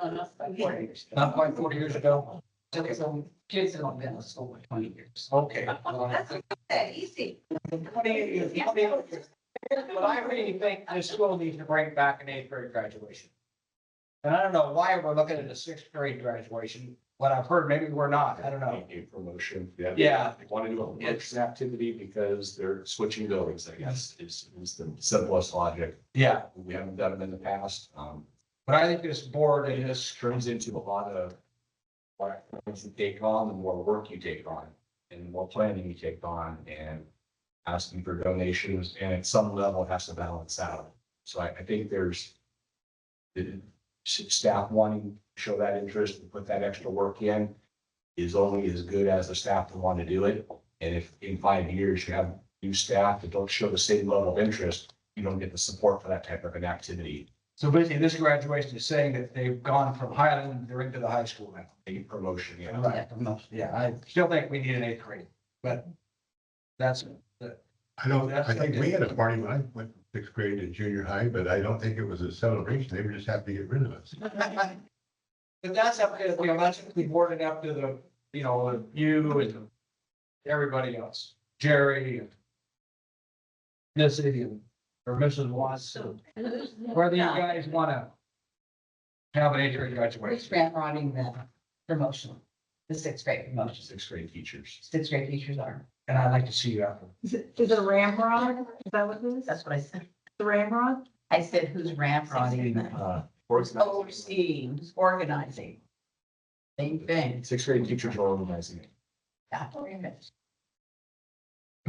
No, not quite 40 years. Not quite 40 years ago. There was some kids that have been in school for 20 years. Okay. That easy. 28 years. But I really think this school needs to bring back an eighth grade graduation. And I don't know why we're looking at a sixth grade graduation. What I've heard, maybe we're not, I don't know. A promotion. Yeah. Yeah. They want to do a promotion activity because they're switching buildings, I guess, is the simplest logic. Yeah, We haven't done them in the past. but I think this board and this, Turns into a lot of what you take on, the more work you take on, and the more planning you take on, and asking for donations, and at some level it has to balance out. So I think there's the staff wanting to show that interest and put that extra work in is only as good as the staff that want to do it. And if in 5 years you have new staff that don't show the same level of interest, you don't get the support for that type of an activity. so basically this graduation is saying that they've gone from Highland, they're into the high school now. A promotion, yeah. Right. Yeah, I still think we need an eighth grade, but that's, I think we had a party when I went from sixth grade to junior high, but I don't think it was a celebration. They were just happy to get rid of us. but that's up to, that's the board and up to the, you and everybody else, Jerry and Missy and, or Mrs. Watson, whether you guys wanna have an eighth grade Which graduation. ramrodding the promotion, the sixth grade promotion, Sixth grade teachers. sixth grade teachers are. And I'd like to see you after. Is it a ramrod? Is that what it is? That's what I said. The ramrod? I said, who's ramrodding the overseeing, who's organizing? Same thing. Sixth grade teachers are organizing it. Yeah, very much.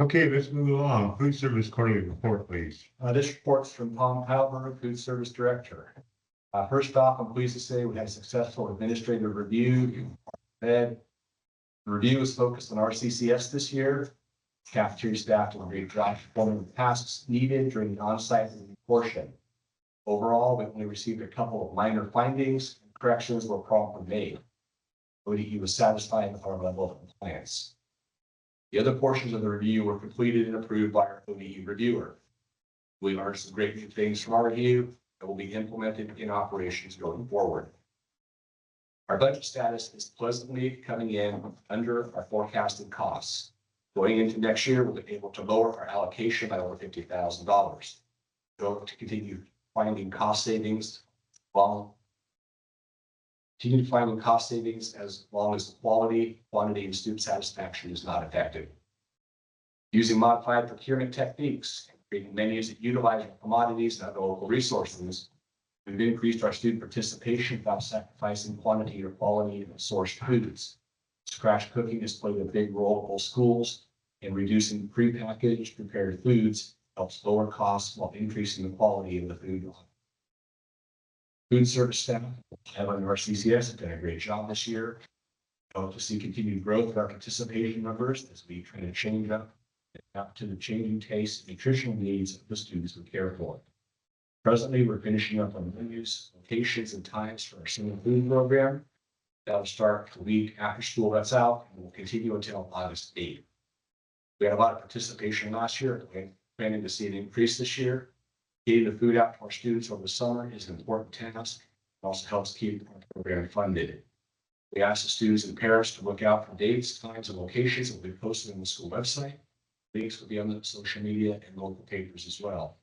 Okay, let's move along. Food service quarterly report, please. This report's from Tom Halber, Food Service Director. First off, I'm pleased to say we had a successful administrative review. The review is focused on RCCS this year. Cafeteria staff did a great job performing the tasks needed during the on-site review portion. Overall, we only received a couple of minor findings, and corrections were promptly made. ODE was satisfied with our level of compliance. The other portions of the review were completed and approved by our ODE reviewer. We learned some great new things from our review that will be implemented in operations going forward. Our budget status is pleasantly coming in under our forecasted costs. Going into next year, we'll be able to lower our allocation by over $50,000. Go to continue finding cost savings as long as the quality, quantity, and student satisfaction is not affected. Using modified procurement techniques, creating menus that utilize our commodities and other local resources, we've increased our student participation without sacrificing quantity or quality of sourced foods. Scratch cooking has played a big role in both schools, and reducing prepackaged prepared foods helps lower costs while increasing the quality of the food. Food service staff at RCCS has done a great job this year. I hope to see continued growth in our participation numbers as we try to change up to the changing tastes and nutritional needs of the students we care for. Presently, we're finishing up on menus, locations, and times for our summer food program. That'll start the week after school lets out and will continue until August 8th. We had a lot of participation last year. We're planning to see an increase this year. Getting the food out to our students over the summer is an important task. It also helps keep our program funded. We ask the students and parents to look out for dates, times, and locations that will be posted on the school website. Links will be on the social media and local papers as well.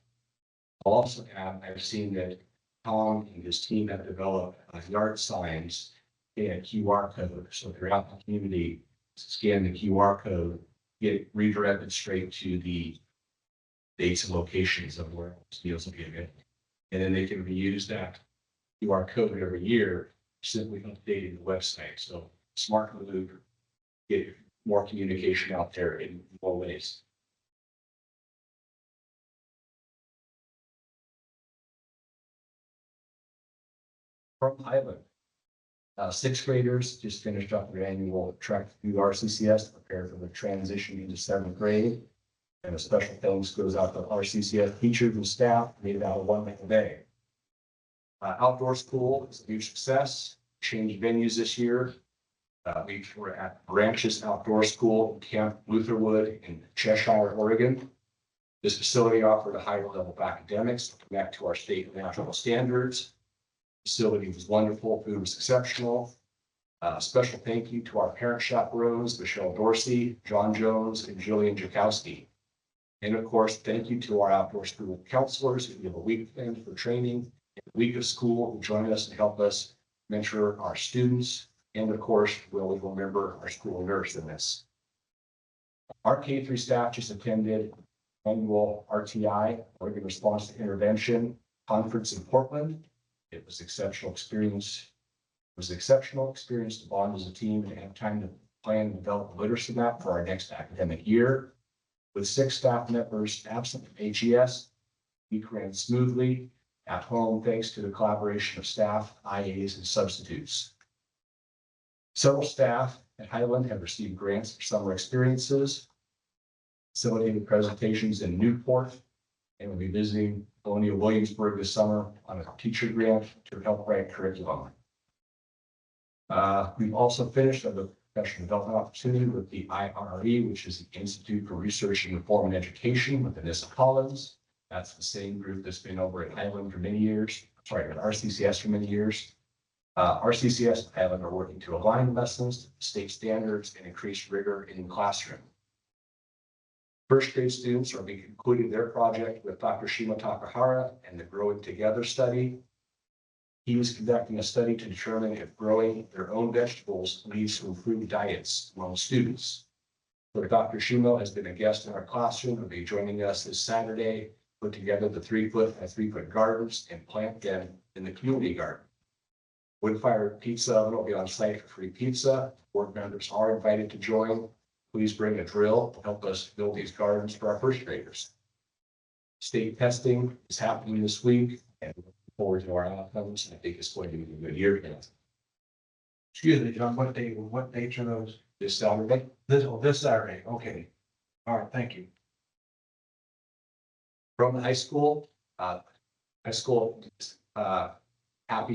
I'll also add, I've seen that Tom and his team have developed yard signs and QR code, so throughout the community, scan the QR code, get redirected straight to the dates and locations of where those deals will be available. And then they can reuse that QR code every year, simply updating the website. So smart move, get more communication out there in more ways. From Highland. Sixth graders just finished up their annual track through RCCS to prepare for the transition into seventh grade. And a special thanks goes out to RCCS teachers and staff, made about a wonderful day. Outdoor school is a huge success, changed venues this year. We were at Branches Outdoor School in Camp Lutherwood in Cheshire, Oregon. This facility offered a higher level of academics to connect to our state and national standards. Facility was wonderful, food was exceptional. Special thank you to our parent chaperones, Michelle Dorsey, John Jones, and Jillian Jakowski. And of course, thank you to our outdoor school counselors who give a weekend for training, a week of school, who join us and help us mentor our students. And of course, we always remember our school nurse in this. Our K-3 staff just attended annual RTI, Oregon Response to Intervention conference in Portland. It was exceptional experience. It was an exceptional experience to bond as a team and have time to plan and develop a literacy map for our next academic year. With 6 staff members absent from HES, week ran smoothly at home thanks to the collaboration of staff, IAs, and substitutes. Several staff at Highland have received grants for summer experiences, facilitating presentations in Newport, and will be visiting Colonial Williamsburg this summer on a teacher grant to help write curriculum. We've also finished the professional development opportunity with the IRE, which is the Institute for Research and Reform and Education with Anissa Collins. That's the same group that's been over at Highland for many years, sorry, at RCCS for many years. RCCS and Highland are working to align lessons to state standards and increase rigor in the classroom. First grade students are being concluding their project with Dr. Shima Takahara and the Growing Together study. He was conducting a study to determine if growing their own vegetables leads to improved diets among students. So Dr. Shima has been a guest in our classroom. He'll be joining us this Saturday, put together the 3-foot by 3-foot gardens and plant them in the community garden. Wood-fired pizza oven will be on site for free pizza. Board members are invited to join. Please bring a drill to help us build these gardens for our first graders. State testing is happening this week and we look forward to our outcomes. I think it's going to be a good year. Excuse me, John, what dates are those? This Saturday. This Saturday, okay. All right, thank you. From the high school, happy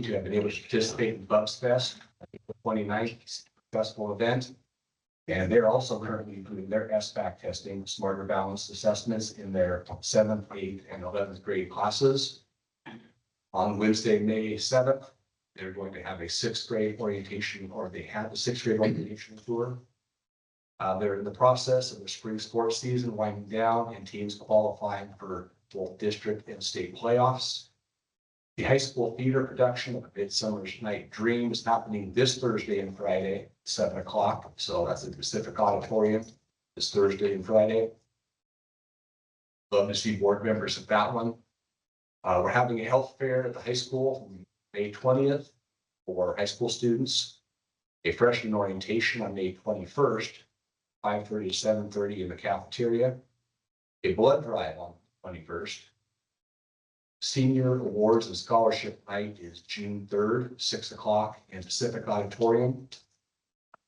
to have been able to participate in Bubs Fest, the 29th successful event. And they're also currently doing their SBAC testing, smarter balanced assessments in their 7th, 8th, and 11th grade classes. On Wednesday, May 7th, they're going to have a 6th grade orientation, or they had the 6th grade orientation tour. They're in the process of the spring sports season winding down and teams qualifying for both district and state playoffs. The high school theater production of Midsummer's Night Dream is happening this Thursday and Friday, 7 o'clock. So that's the Pacific Auditorium this Thursday and Friday. Love to see board members at that one. We're having a health fair at the high school May 20th for high school students. A freshman orientation on May 21st, 5:30 to 7:30 in the cafeteria. A blood drive on the 21st. Senior Awards and Scholarship Night is June 3rd, 6 o'clock in Pacific Auditorium.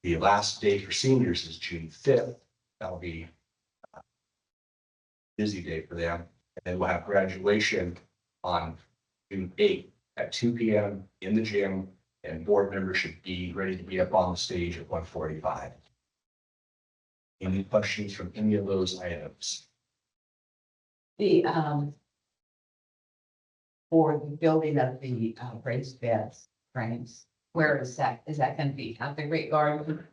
The last day for seniors is June 5th. That'll be a busy day for them. And then we'll have graduation on June 8th at 2 p.m. in the gym, and board members should be ready to be up on the stage at 1:45. Any questions from any of those items? The, for the building of the raised beds frames, where is that? Is that gonna be out the great garden,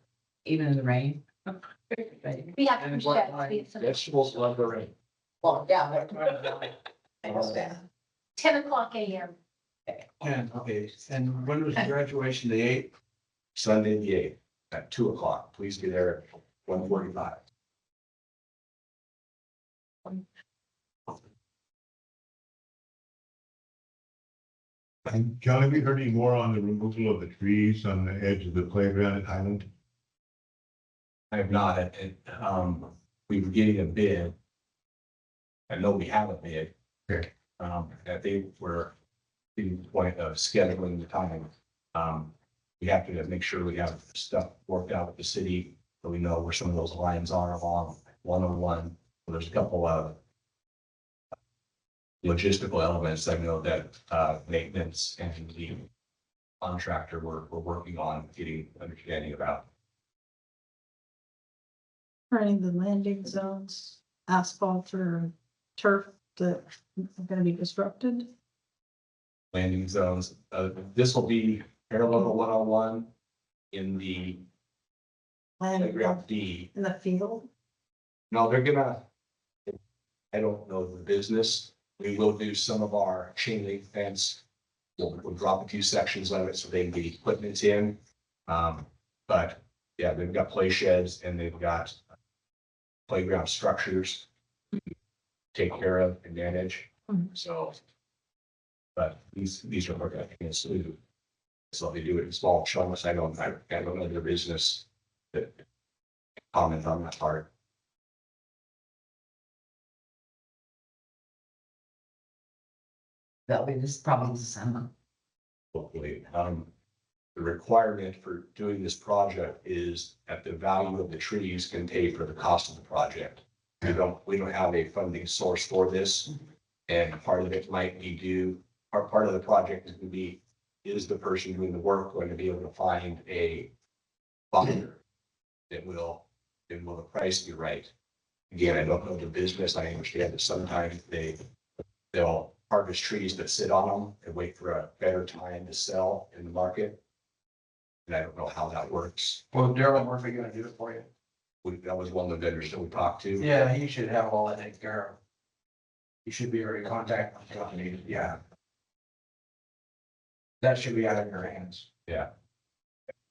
even in the rain? We have And some what sheds. time? We have some- Vegetables love the rain. Well, yeah, but. I understand. 10 o'clock a.m. And, okay, and when was the graduation, the 8th? Sunday, the 8th, at 2 o'clock. Please be there at 1:45. And John, have you heard any more on the removal of the trees on the edge of the playground at Highland? I have not, we were getting a bid. I know we have a bid. Okay. I think we're in the point of scheduling the time. We have to make sure we have stuff worked out with the city, so we know where some of those lines are along 101. There's a couple of logistical elements I know that, maintenance and the contractor we're working on getting understanding about. Are any of the landing zones, asphalt or turf that are gonna be disrupted? Landing zones. This will be parallel to 101 in the playground D. In the field? No, they're gonna, I don't know the business. We will do some of our chain link fence. We'll drop a few sections of it so they can get equipment in. But yeah, they've got play sheds and they've got playground structures to take care of and manage. Mhm. So, but these are working against Lou. So they do it in small chunks. I don't know their business that comment on that part. That'll be this probably this summer. Hopefully, the requirement for doing this project is that the value of the trees can pay for the cost of the project. We don't have a funding source for this. And part of it might be due, part of the project is going to be, is the person doing the work going to be able to find a buyer that will the price be right? Again, I don't know the business. I understand that sometimes they'll harvest trees that sit on them and wait for a better time to sell in the market. And I don't know how that works. Well, Daryl Murphy gonna do it for you? That was one of the vendors that we talked to. Yeah, he should have all that taken care of. He should be already contacting the company, yeah. That should be out of your hands. Yeah.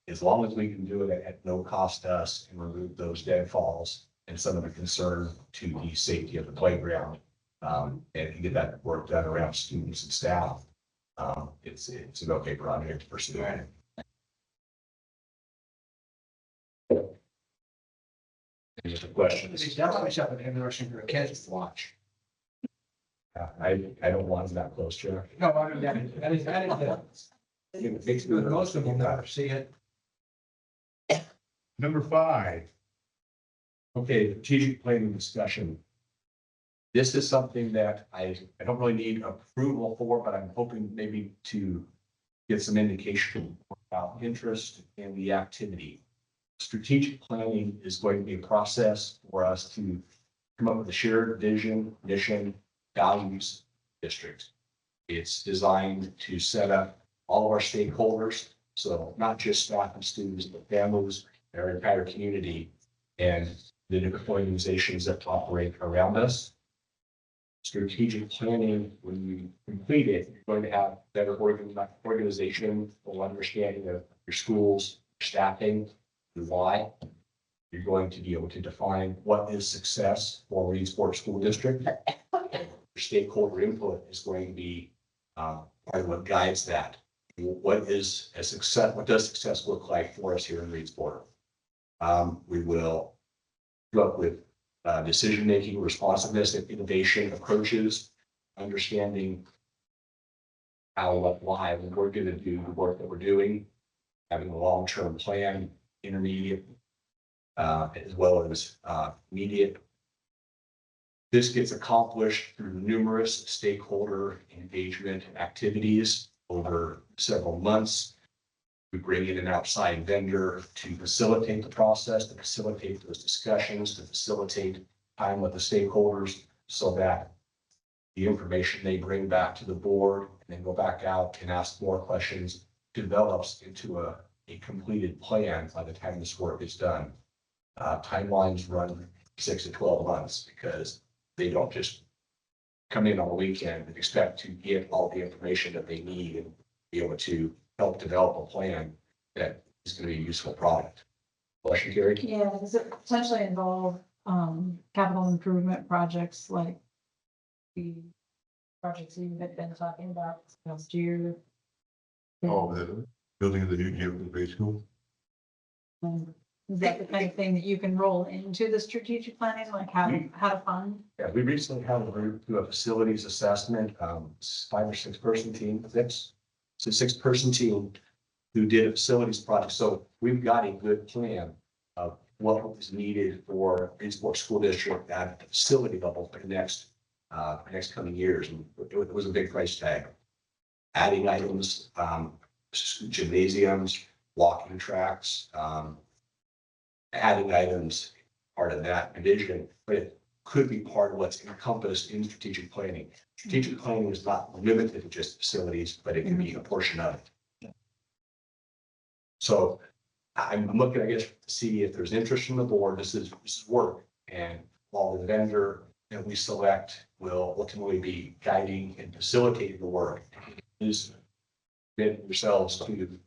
As long as we can do it at no cost to us and remove those deadfalls and some of the concern to the safety of the playground. And get that work done around students and staff. It's an okay project to pursue. Just a question. It's definitely something interesting for kids to watch. I don't want that close, Chair. No, I mean, that is. It's good, most of them never see it. Number 5, Okay, strategic planning discussion. This is something that I don't really need approval for, but I'm hoping maybe to get some indication about interest in the activity. Strategic planning is going to be a process for us to come up with a shared vision, mission, values, district. It's designed to set up all of our stakeholders, so not just staff and students, but families, our entire community, and the different organizations that operate around us. Strategic planning, when you complete it, you're going to have better organization, full understanding of your schools, staffing, and why. You're going to be able to define what is success for Reedsport School District. Your stakeholder input is going to be part of what guides that. What is a success? What does success look like for us here in Reedsport? We will come up with decision-making, responsiveness, and innovation approaches, understanding how, why, when we're going to do the work that we're doing, having a long-term plan, intermediate, as well as immediate. This gets accomplished through numerous stakeholder engagement activities over several months. We bring in an outside vendor to facilitate the process, to facilitate those discussions, to facilitate time with the stakeholders so that the information they bring back to the board and then go back out and ask more questions develops into a completed plan by the time this work is done. Timelines run 6 to 12 months because they don't just come in on the weekend and expect to get all the information that they need and be able to help develop a plan that is going to be a useful product. Question, Gary? Yeah, does it potentially involve, capital improvement projects like the projects you had been talking about last year? Oh, the building of the new gym at the grade school. Is that the kind of thing that you can roll into the strategic planning, like how to fund? Yeah, we recently had a group do a facilities assessment, 5 or 6 person team, it's a 6-person team who did a facilities project. So we've got a good plan of what was needed for Greensport School District at the facility level for the next coming years. And it was a big price tag. Adding items, gymnasiums, walking tracks, adding items, part of that division, but it could be part of what's encompassed in strategic planning. Strategic planning is not limited to just facilities, but it can be a portion of it. So I'm looking, I guess, to see if there's interest from the board. This is work, and while the vendor that we select will ultimately be guiding and facilitating the work, is commit yourselves to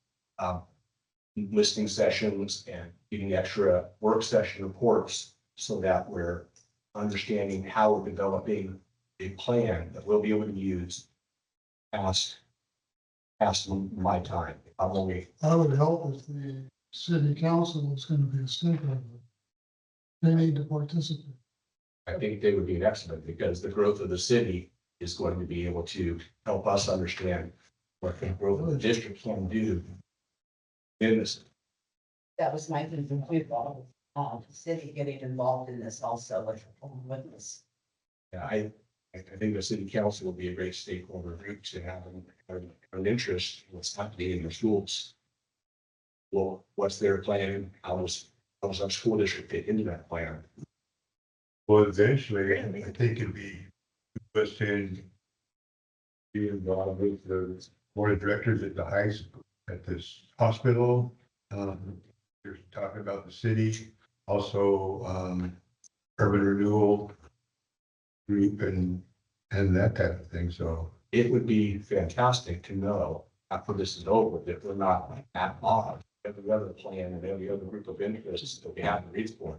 listening sessions and getting extra work session reports so that we're understanding how we're developing a plan that we'll be able to use past my time. I'm only, That would help if the city council was gonna be a stakeholder. They need to participate. I think they would be an excellent, because the growth of the city is going to be able to help us understand what the growth of the district can do in this. That was my thinking too, the city getting involved in this also with this. Yeah, I think the city council will be a great stakeholder group to have an interest in what's happening in the schools. Well, what's their plan? How does our school district fit into that plan? Well, eventually, I think it'd be us to be involved with the board of directors at the high school, at this hospital. You're talking about the city, also, urban renewal group and that type of thing. So It would be fantastic to know after this is over that we're not at odds with every other plan and every other group of interests that we have in Reedsport.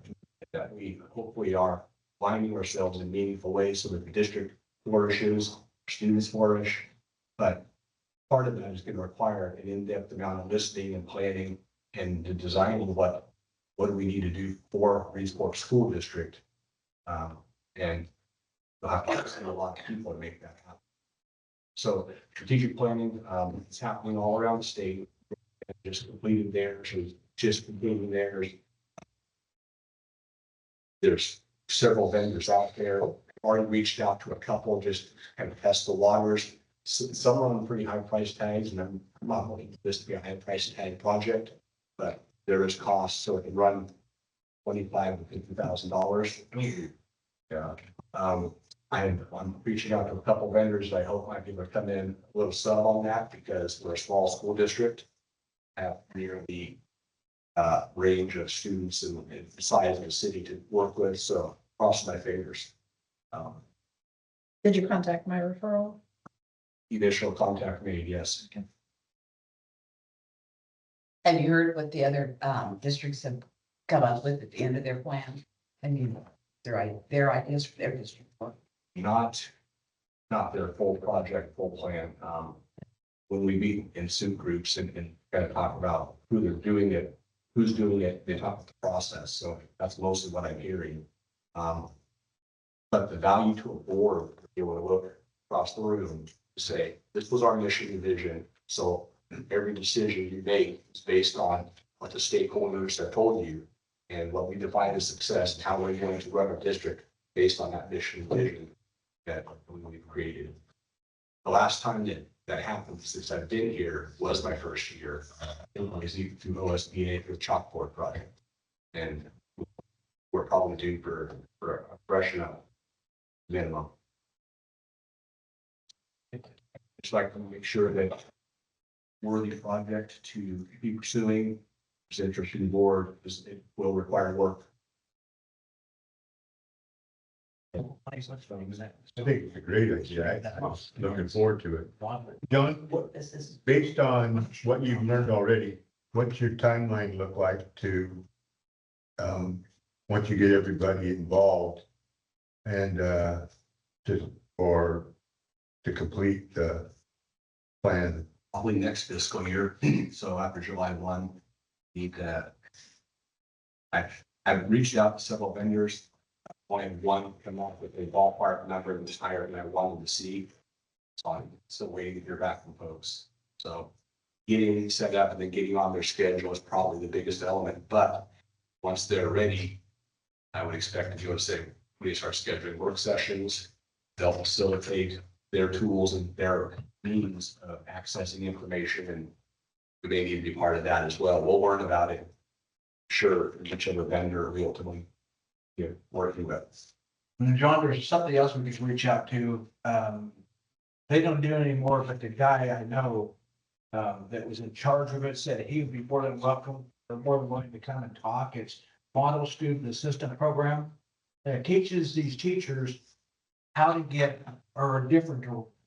That we hopefully are aligning ourselves in meaningful ways so that the district flourishes, students flourish. But part of that is going to require an in-depth amount of listening and planning and the designing what do we need to do for Reedsport School District. And we'll have to send a lot of people to make that happen. So strategic planning, is happening all around the state. Just completed theirs, just completing theirs. There's several vendors out there. Already reached out to a couple, just kind of test the waters. Some are on pretty high price tags, and I'm not looking for this to be a high price tag project, but there is cost, so it can run $25,000 to $50,000. Yeah. I'm reaching out to a couple vendors that I hope might be able to come in a little sub on that, because we're a small school district. Have near the range of students and the size of the city to work with, so cross my fingers. Did you contact my referral? Initial contact made, yes. Have you heard what the other districts have come up with at the end of their plan? I mean, their ideas for their district. Not their full project, full plan. When we meet in soup groups and kind of talk about who they're doing it, who's doing it, they talk about the process. So that's mostly what I'm hearing. But the value to a board, to be able to look across the room, say, this was our mission and vision. So every decision you make is based on what the stakeholders have told you and what we define as success and how we're going to run our district based on that mission and vision that we've created. The last time that happened since I've been here was my first year through OSBA for the chalkboard project. And we're probably due for a freshen up minimum. Just like to make sure that worthy project to be pursuing is interested in the board, it will require work I think it's a great idea. I'm looking forward to it. John, This is, based on what you've learned already, what's your timeline look like to, once you get everybody involved and, to complete the plan? Probably next fiscal year, so after July 1, need to. I've reached out to several vendors. Only one come up with a ballpark number that's higher than I wanted to see. So I'm still waiting to hear back from folks. So getting set up and then getting on their schedule is probably the biggest element, but once they're ready, I would expect to be able to say, we start scheduling work sessions. They'll facilitate their tools and their means of accessing information, and we may need to be part of that as well. We'll learn about it. Sure, whichever vendor we ultimately get working with. And John, there's something else we could reach out to. They don't do it anymore, but the guy I know that was in charge of it said he would be more than welcome, or more than willing to come and talk. It's Model Student Assistant Program. And it teaches these teachers how to get, or a different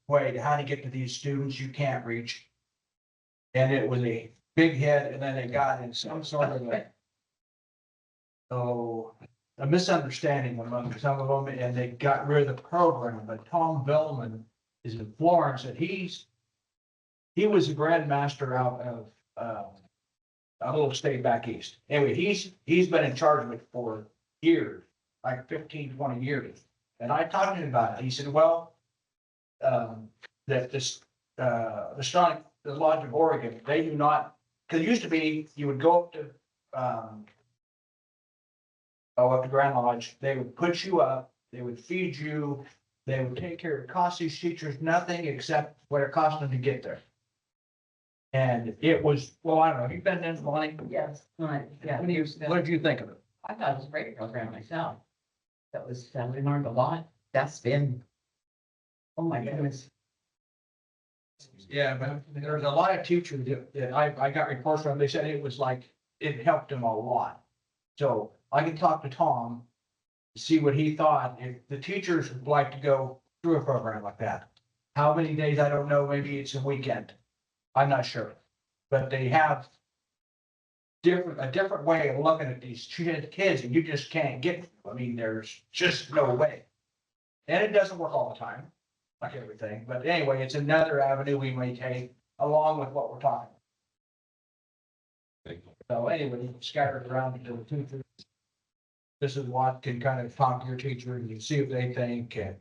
way to how to get to these students you can't reach. And it was a big hit, and then they got in some sort of a misunderstanding among some of them, and they got rid of the program. But Tom Bellman is in Florence, and he was a grandmaster out of a little state back east. Anyway, he's been in charge of it for years, like 15, 20 years. And I talked to him about it. He said, well, that this, the Lodge of Oregon, they do not, because it used to be, you would go up to, up to Grand Lodge, they would put you up, they would feed you, they would take care of, it cost these teachers nothing except what it cost them to get there. And it was, well, I don't know, you've been in Lonnie? yes, right, yeah. What did you think of it? I thought it was a great program myself. We learned a lot. That's been, oh my goodness. Yeah, but there's a lot of teachers that I got reports from, they said it was like, it helped them a lot. So I can talk to Tom, see what he thought, if the teachers would like to go through a program like that. How many days, I don't know, maybe it's a weekend, I'm not sure, but they have a different way of looking at these kids, and you just can't get them. I mean, there's just no way. And it doesn't work all the time, like everything, but anyway, it's another avenue we may take along with what we're talking about. So anyway, scattered around to the teachers. This is what can kind of talk to your teacher and you see if they think, and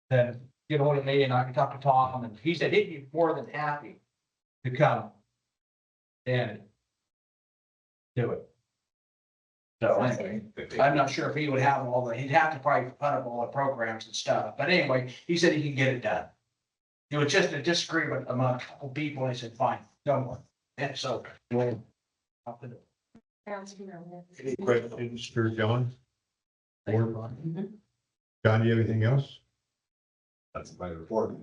then get hold of me and I can talk to Tom, and he said he'd be more than happy to come and do it. So anyway, I'm not sure if he would have he'd have to probably put up all the programs and stuff, but anyway, he said he can get it done. It was just a disagreement among a couple people, and he said, fine, no more. And so. We'll have to do it. Any questions for John? Or John, do you have anything else? That's my report.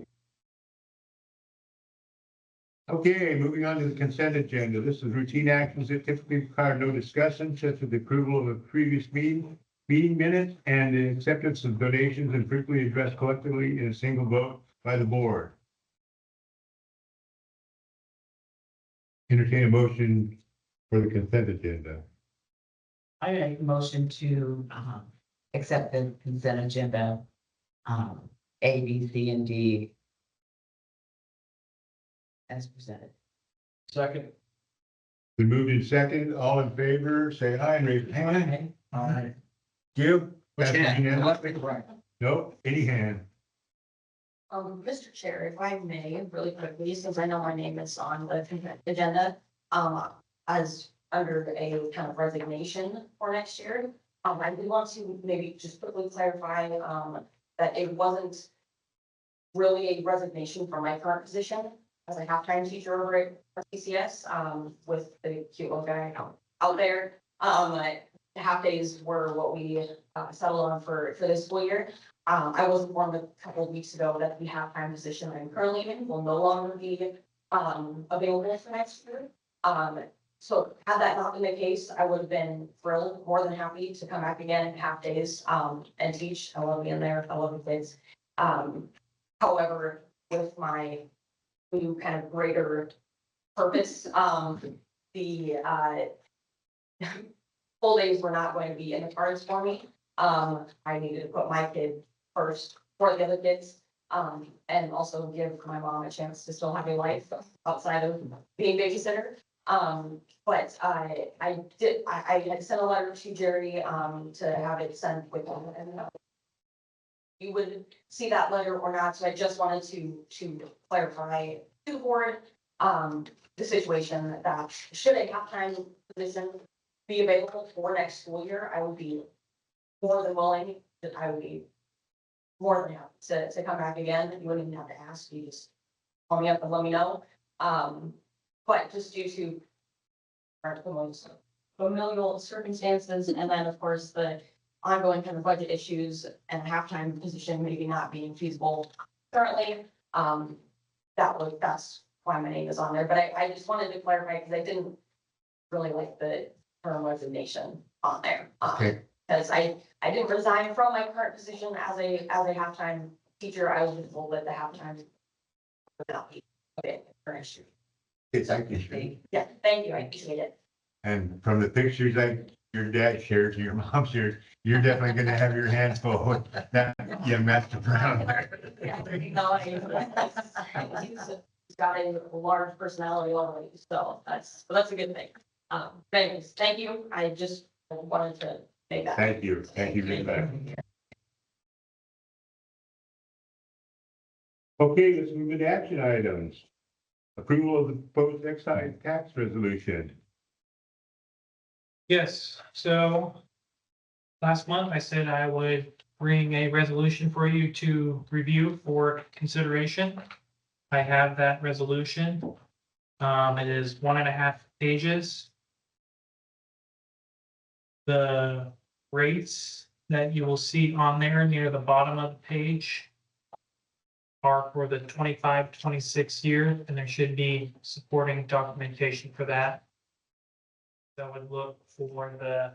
Okay, moving on to the consent agenda. This is routine actions that typically require no discussion, such as the approval of a previous meeting minutes and the acceptance of donations, and frequently addressed collectively in a single vote by the board. Entertain a motion for the consent agenda. I make a motion to, accept the consent agenda, A, B, C, and D as presented. Second. Been moved in second. All in favor, say aye and raise your hand. All right. Give. Which hand? Left, right. Nope, any hand. Mr. Chair, if I may, really quickly, since I know my name is on the consent agenda, as under a kind of resignation for next year, I do want to maybe just quickly clarify, that it wasn't really a resignation from my current position as a halftime teacher over at CCS, with the cute little guy out there. Half days were what we settled on for this school year. I was informed a couple of weeks ago that the halftime position I'm currently in will no longer be available for next year. So had that not been the case, I would have been thrilled, more than happy to come back again, half days, and teach. I love being there. I love the kids. However, with my new kind of greater purpose, the, full days were not going to be in the cards for me. I needed to put my kid first for the other kids. And also give my mom a chance to still have a life outside of being babysitter. But I had sent a letter to Jerry, to have it sent with him, and you would see that letter or not, so I just wanted to clarify to the board, the situation that should a halftime position be available for next school year, I would be more than willing, that I would be more than happy to come back again. You wouldn't even have to ask, you just call me up and let me know. But just due to our familial circumstances, and then of course the ongoing kind of budget issues and halftime position maybe not being feasible currently, that's why my name is on there. But I just wanted to clarify, because I didn't really like the term resignation on there. Okay. Because I didn't resign from my current position as a halftime teacher. I was told that the halftime would not be a current issue. Thank you. Yeah, thank you. I appreciate it. And from the pictures like your dad shared, your mom shared, you're definitely gonna have your hands full with that young Master Brown there. Yeah, no, he's got a large personality already, so that's a good thing. Anyways, thank you. I just wanted to say that. Thank you very much. Okay, let's move into action items. Approval of the proposed excise tax resolution. Yes, so last month I said I would bring a resolution for you to review for consideration. I have that resolution. It is 1.5 pages. The rates that you will see on there near the bottom of the page are for the 25-26 year, and there should be supporting documentation for that. That would look for the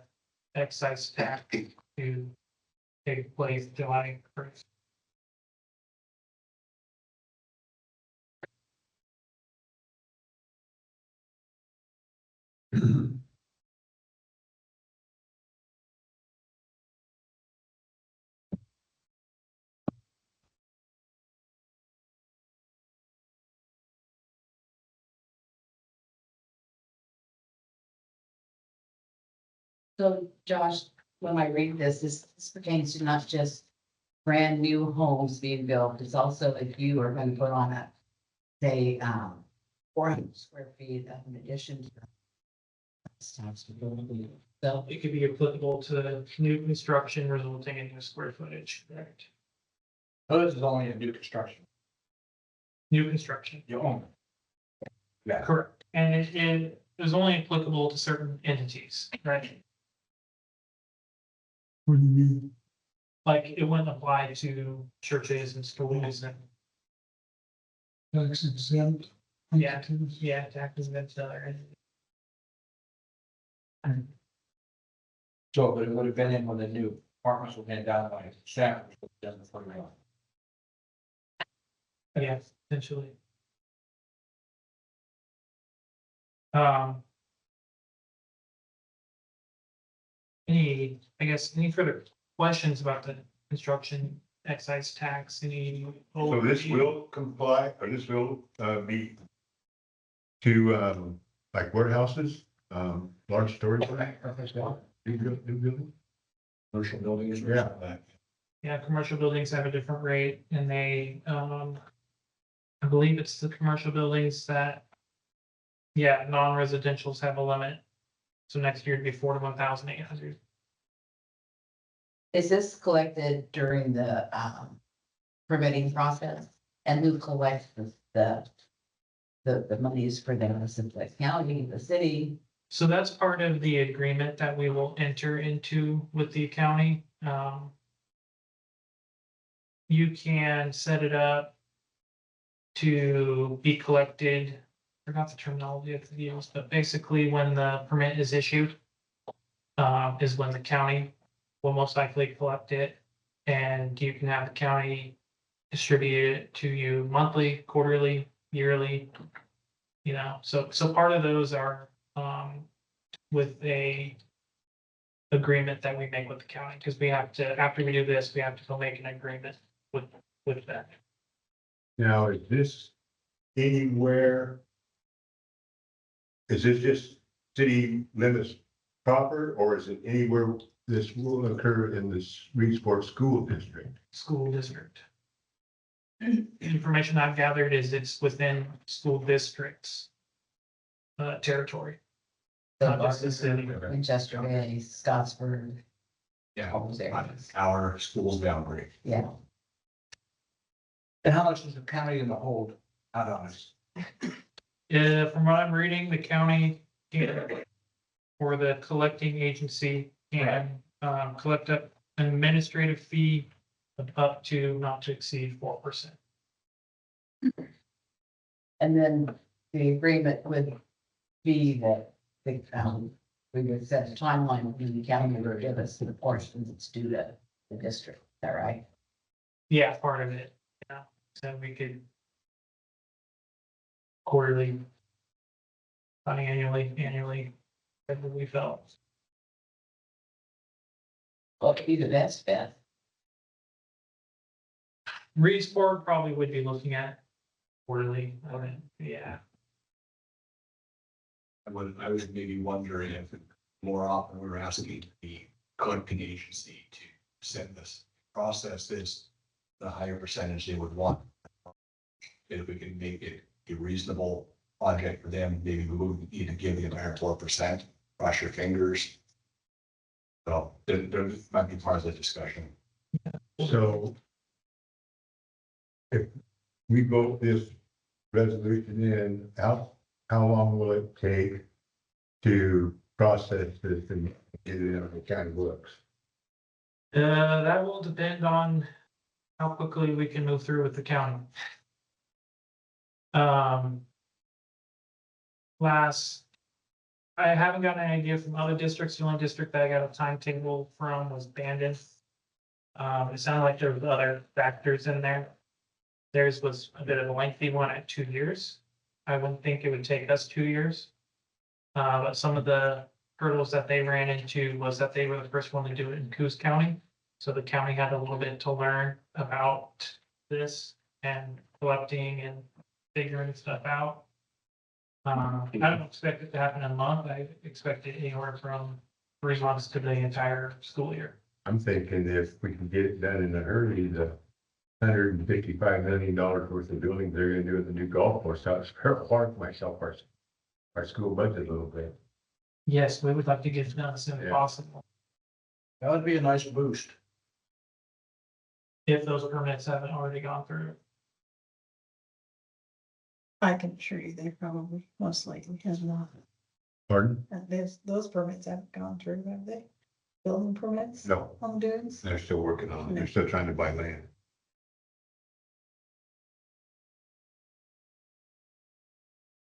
excise tax to take place July 1st. So Josh, when I read this pertains to not just brand new homes being built, it's also if you are going to put on a, say, 400 square feet of an addition to. So It could be applicable to new construction resulting in new square footage, correct? So this is only a new construction. New construction, You own it. correct. And it is only applicable to certain entities, right? What do you mean? Like it wouldn't apply to churches and schools and, Tax exempt? Yeah. entities? yeah, taxes and other entities. So, but it would have been in when the new apartments were handed down by staff. Which was done before we left. Yeah, essentially. Any further questions about the construction excise tax, any? So this will comply, or this will be to like warehouses, large storage. New building? Commercial buildings. Yeah. Yeah, commercial buildings have a different rate and they, I believe it's the commercial buildings that, yeah, non-residentials have a limit. So next year it'd be 41,800. is this collected during the permitting process? And who collects the monies for them? Is it the county, the city? So that's part of the agreement that we will enter into with the county. You can set it up to be collected forgot the terminology of the use, but basically when the permit is issued, is when the county will most likely collect it. And you can have the county distribute it to you monthly, quarterly, yearly. You know, so part of those are, with a agreement that we make with the county, because we have to, after we do this, we have to go make an agreement with that. Now, is this anywhere? Is this just city limits proper, or is it anywhere this will occur in the Reedsport School District? School district. The information I've gathered is it's within school districts. Territory. Not just the city. Winchester Bay, Scottsburg, Yeah, all those areas. our school's boundary. Yeah. And how much is the county gonna hold out on us? From what I'm reading, the county can, or the collecting agency can, collect up an administrative fee of up to not to exceed 4%. And then the agreement would be that we would set a timeline when the county would give us the portion that's due to the district. Is that right? Yeah, part of it, yeah, so we could quarterly, annually, whatever we felt. What would be the best bet? Reedsport probably would be looking at quarterly, yeah. I was maybe wondering if more often we were asking the collecting agency to send this, process this, the higher percentage they would want. If we can make it a reasonable project for them, maybe we wouldn't need to give the entire 4%, cross your fingers. So there might be part of the discussion. So if we vote this resolution in, how long will it take to process this and get it on the county books? That will depend on how quickly we can move through with the county. I haven't gotten an idea from other districts. The only district that I got a timetable from was Bandon. It sounded like there was other factors in there. Theirs was a bit of a lengthy one at 2 years. I wouldn't think it would take us 2 years. But some of the hurdles that they ran into was that they were the first one to do it in Coos County. So the county had a little bit to learn about this and collecting and figuring stuff out. I don't expect it to happen in a month. I expect it anywhere from 3 months to the entire school year. I'm thinking if we can get it done in a hurry, the $155 million worth of buildings they're gonna do with the new golf course, so it's hard myself, our school budget a little bit. Yes, we would like to get it done as soon as Yeah. possible. That would be a nice boost. If those permits haven't already gone through. I can assure you they probably most likely have not. Pardon? Those permits haven't gone through, have they? Building permits No, on dunes? they're still working on it. They're still trying to buy land.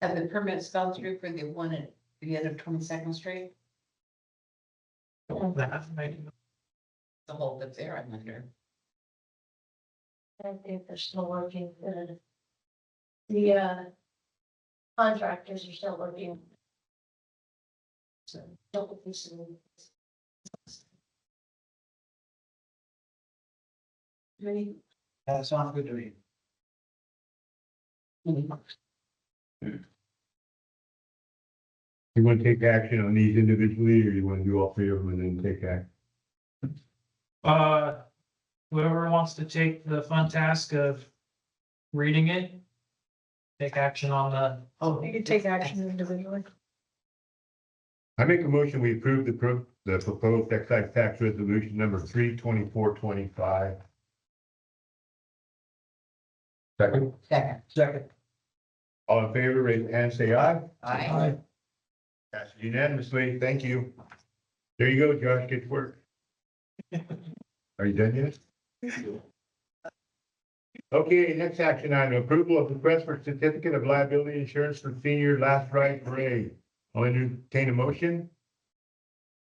Have the permits gone through for the one at the end of 22nd Street? That maybe. The hold up there, I wonder. I think they're still working, the contractors are still working. So don't be so. Ready? That sounds good to me. You want to take action on these individually, or you want to do all three of them and then take action? Whoever wants to take the fun task of reading it, take action on the, You could take action individually. I make a motion, we approve the proposed excise tax resolution number 3/24/25. Second, Second. all in favor, raise your hand, say aye. Aye. Passes unanimously, thank you. There you go, Josh, get to work. Are you done yet? Okay, next action item, approval of request for certificate of liability insurance for senior last ride parade. I'll entertain a motion.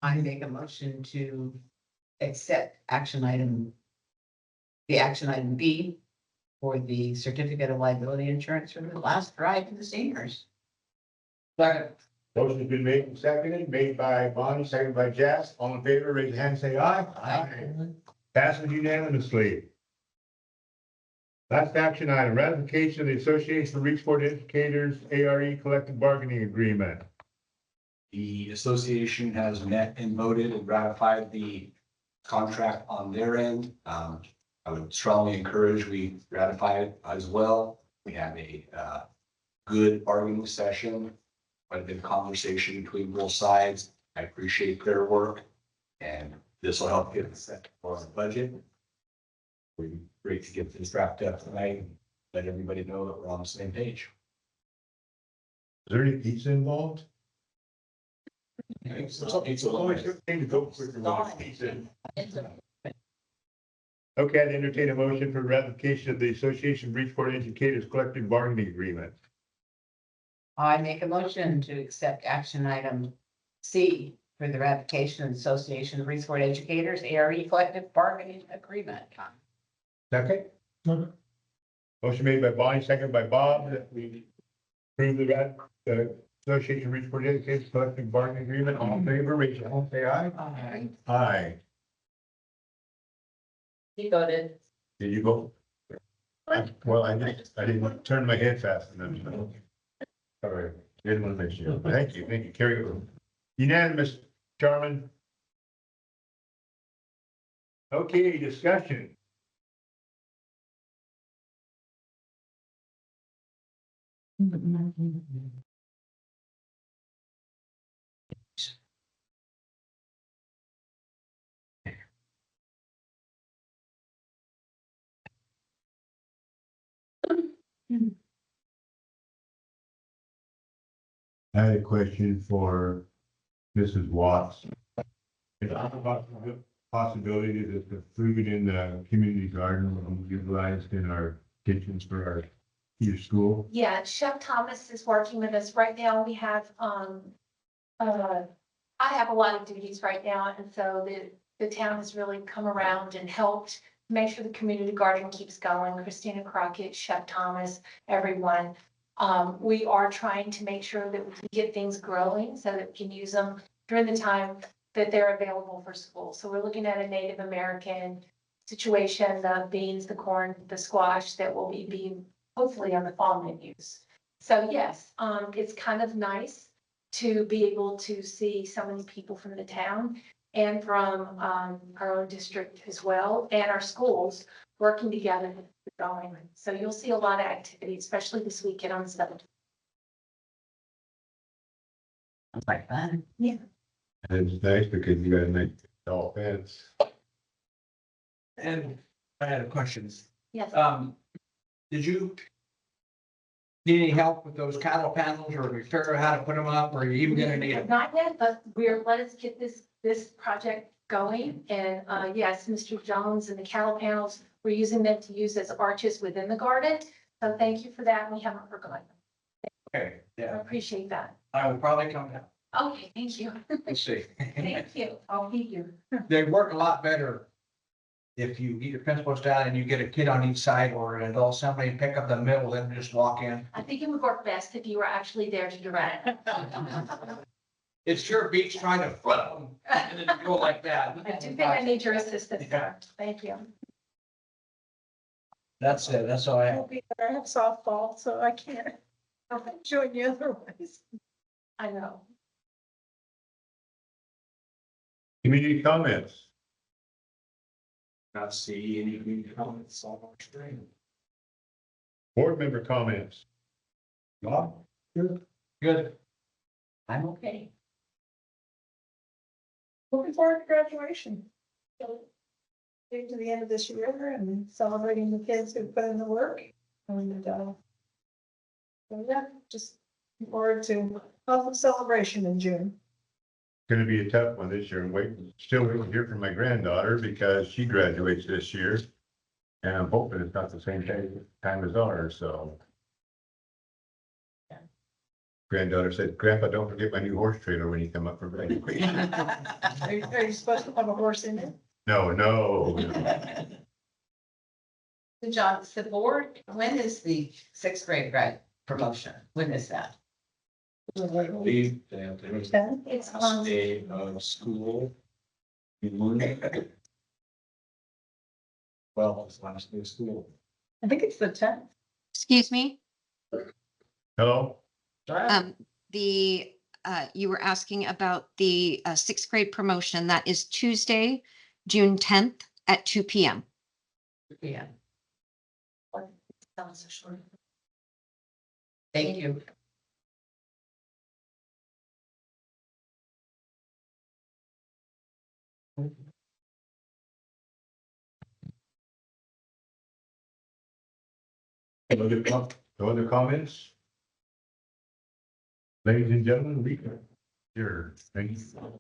I make a motion to accept action item. The action item B for the certificate of liability insurance for the last ride for the seniors. Second. Motion's been made and seconded, made by Bonnie, seconded by Jess. All in favor, raise your hand, and say aye. Aye. Passes unanimously. Last action item, ratification of the Association of Reach-Sport Educators, ARE collective bargaining agreement. The association has met and voted and ratified the contract on their end. I would strongly encourage we ratify it as well. We had a good bargaining session, quite a bit of conversation between both sides. I appreciate their work, and this will help get us set for our budget. We're great to get this wrapped up tonight and let everybody know that we're on the same page. Is there any pizza involved? It's Always good thing to go quick and get pizza. Okay, I'd entertain a motion for ratification of the Association of Reach-Sport Educators collective bargaining agreement. I make a motion to accept action item C for the ratification of the Association of Resort Educators, ARE collective bargaining agreement. Second? Second. Motion made by Bonnie, seconded by Bob, that we approve the Association of Reach-Sport Educators collective bargaining agreement. All in favor, raise your hand, say aye. Aye. Aye. He voted. Did you vote? Well, I didn't turn my head fast enough. All right, didn't want to make sure. Thank you, carry over. Unanimous, Charmin. Okay, discussion. I had a question for Mrs. Watts. Is there a possibility that the food in the community garden will be utilized in our kitchens for our either school? Yeah, Chef Thomas is working with us right now. We have, I have a lot of duties right now, and so the town has really come around and helped make sure the community garden keeps going. Christina Crockett, Chef Thomas, everyone. We are trying to make sure that we can get things growing so that we can use them during the time that they're available for school. So we're looking at a Native American situation, the beans, the corn, the squash that will be being hopefully on the fall menus. So yes, it's kind of nice to be able to see so many people from the town and from our own district as well, and our schools working together going. So you'll see a lot of activity, especially this weekend on the 7th. Sounds like fun. Yeah. And it's nice because you gotta make all fence. And I had a question. Yes. Did you need any help with those cattle panels, or we figure out how to put them up, or are you even gonna need them? Not yet, but let us get this project going. And yes, Mr. Jones and the cattle panels, we're using them to use as arches within the garden. So thank you for that. We haven't forgotten. Okay, I yeah, appreciate that. I will probably come down. Okay, thank you. Let's see. Thank you. I'll be here. They work a lot better if you get your fence post down and you get a kid on each side, or an adult, somebody pick up the middle, then just walk in. I think it would work best if you were actually there to direct. It sure beats trying to flip them and then go like that. I do think I need your assistance there. Thank you. That's it, that's all I have. I'll be there. I have softball, so I can't join you otherwise. I know. Community comments. Not see any community comments on our screen. Board member comments. Bob? Good. I'm okay. Looking forward to graduation. So, getting to the end of this year and celebrating the kids who put in the work. And, so yeah, just looking forward to a celebration in June. Gonna be a tough one this year. I'm still waiting to hear from my granddaughter because she graduates this year. And I'm hoping it's not the same time as ours, so. Granddaughter said, Grandpa, don't forget my new horse trailer when you come up for graduation. Are you supposed to have a horse in it? No, no. John, the board, when is the sixth grade grad promotion? When is that? I believe that there was Okay, it's last day of school. Well, it's the last day of school. I think it's the 10th. Excuse me, Hello? you were asking about the sixth grade promotion. That is Tuesday, June 10th at 2 p.m. Yeah. Thank you. No other comments? Ladies and gentlemen, we, here, thank you.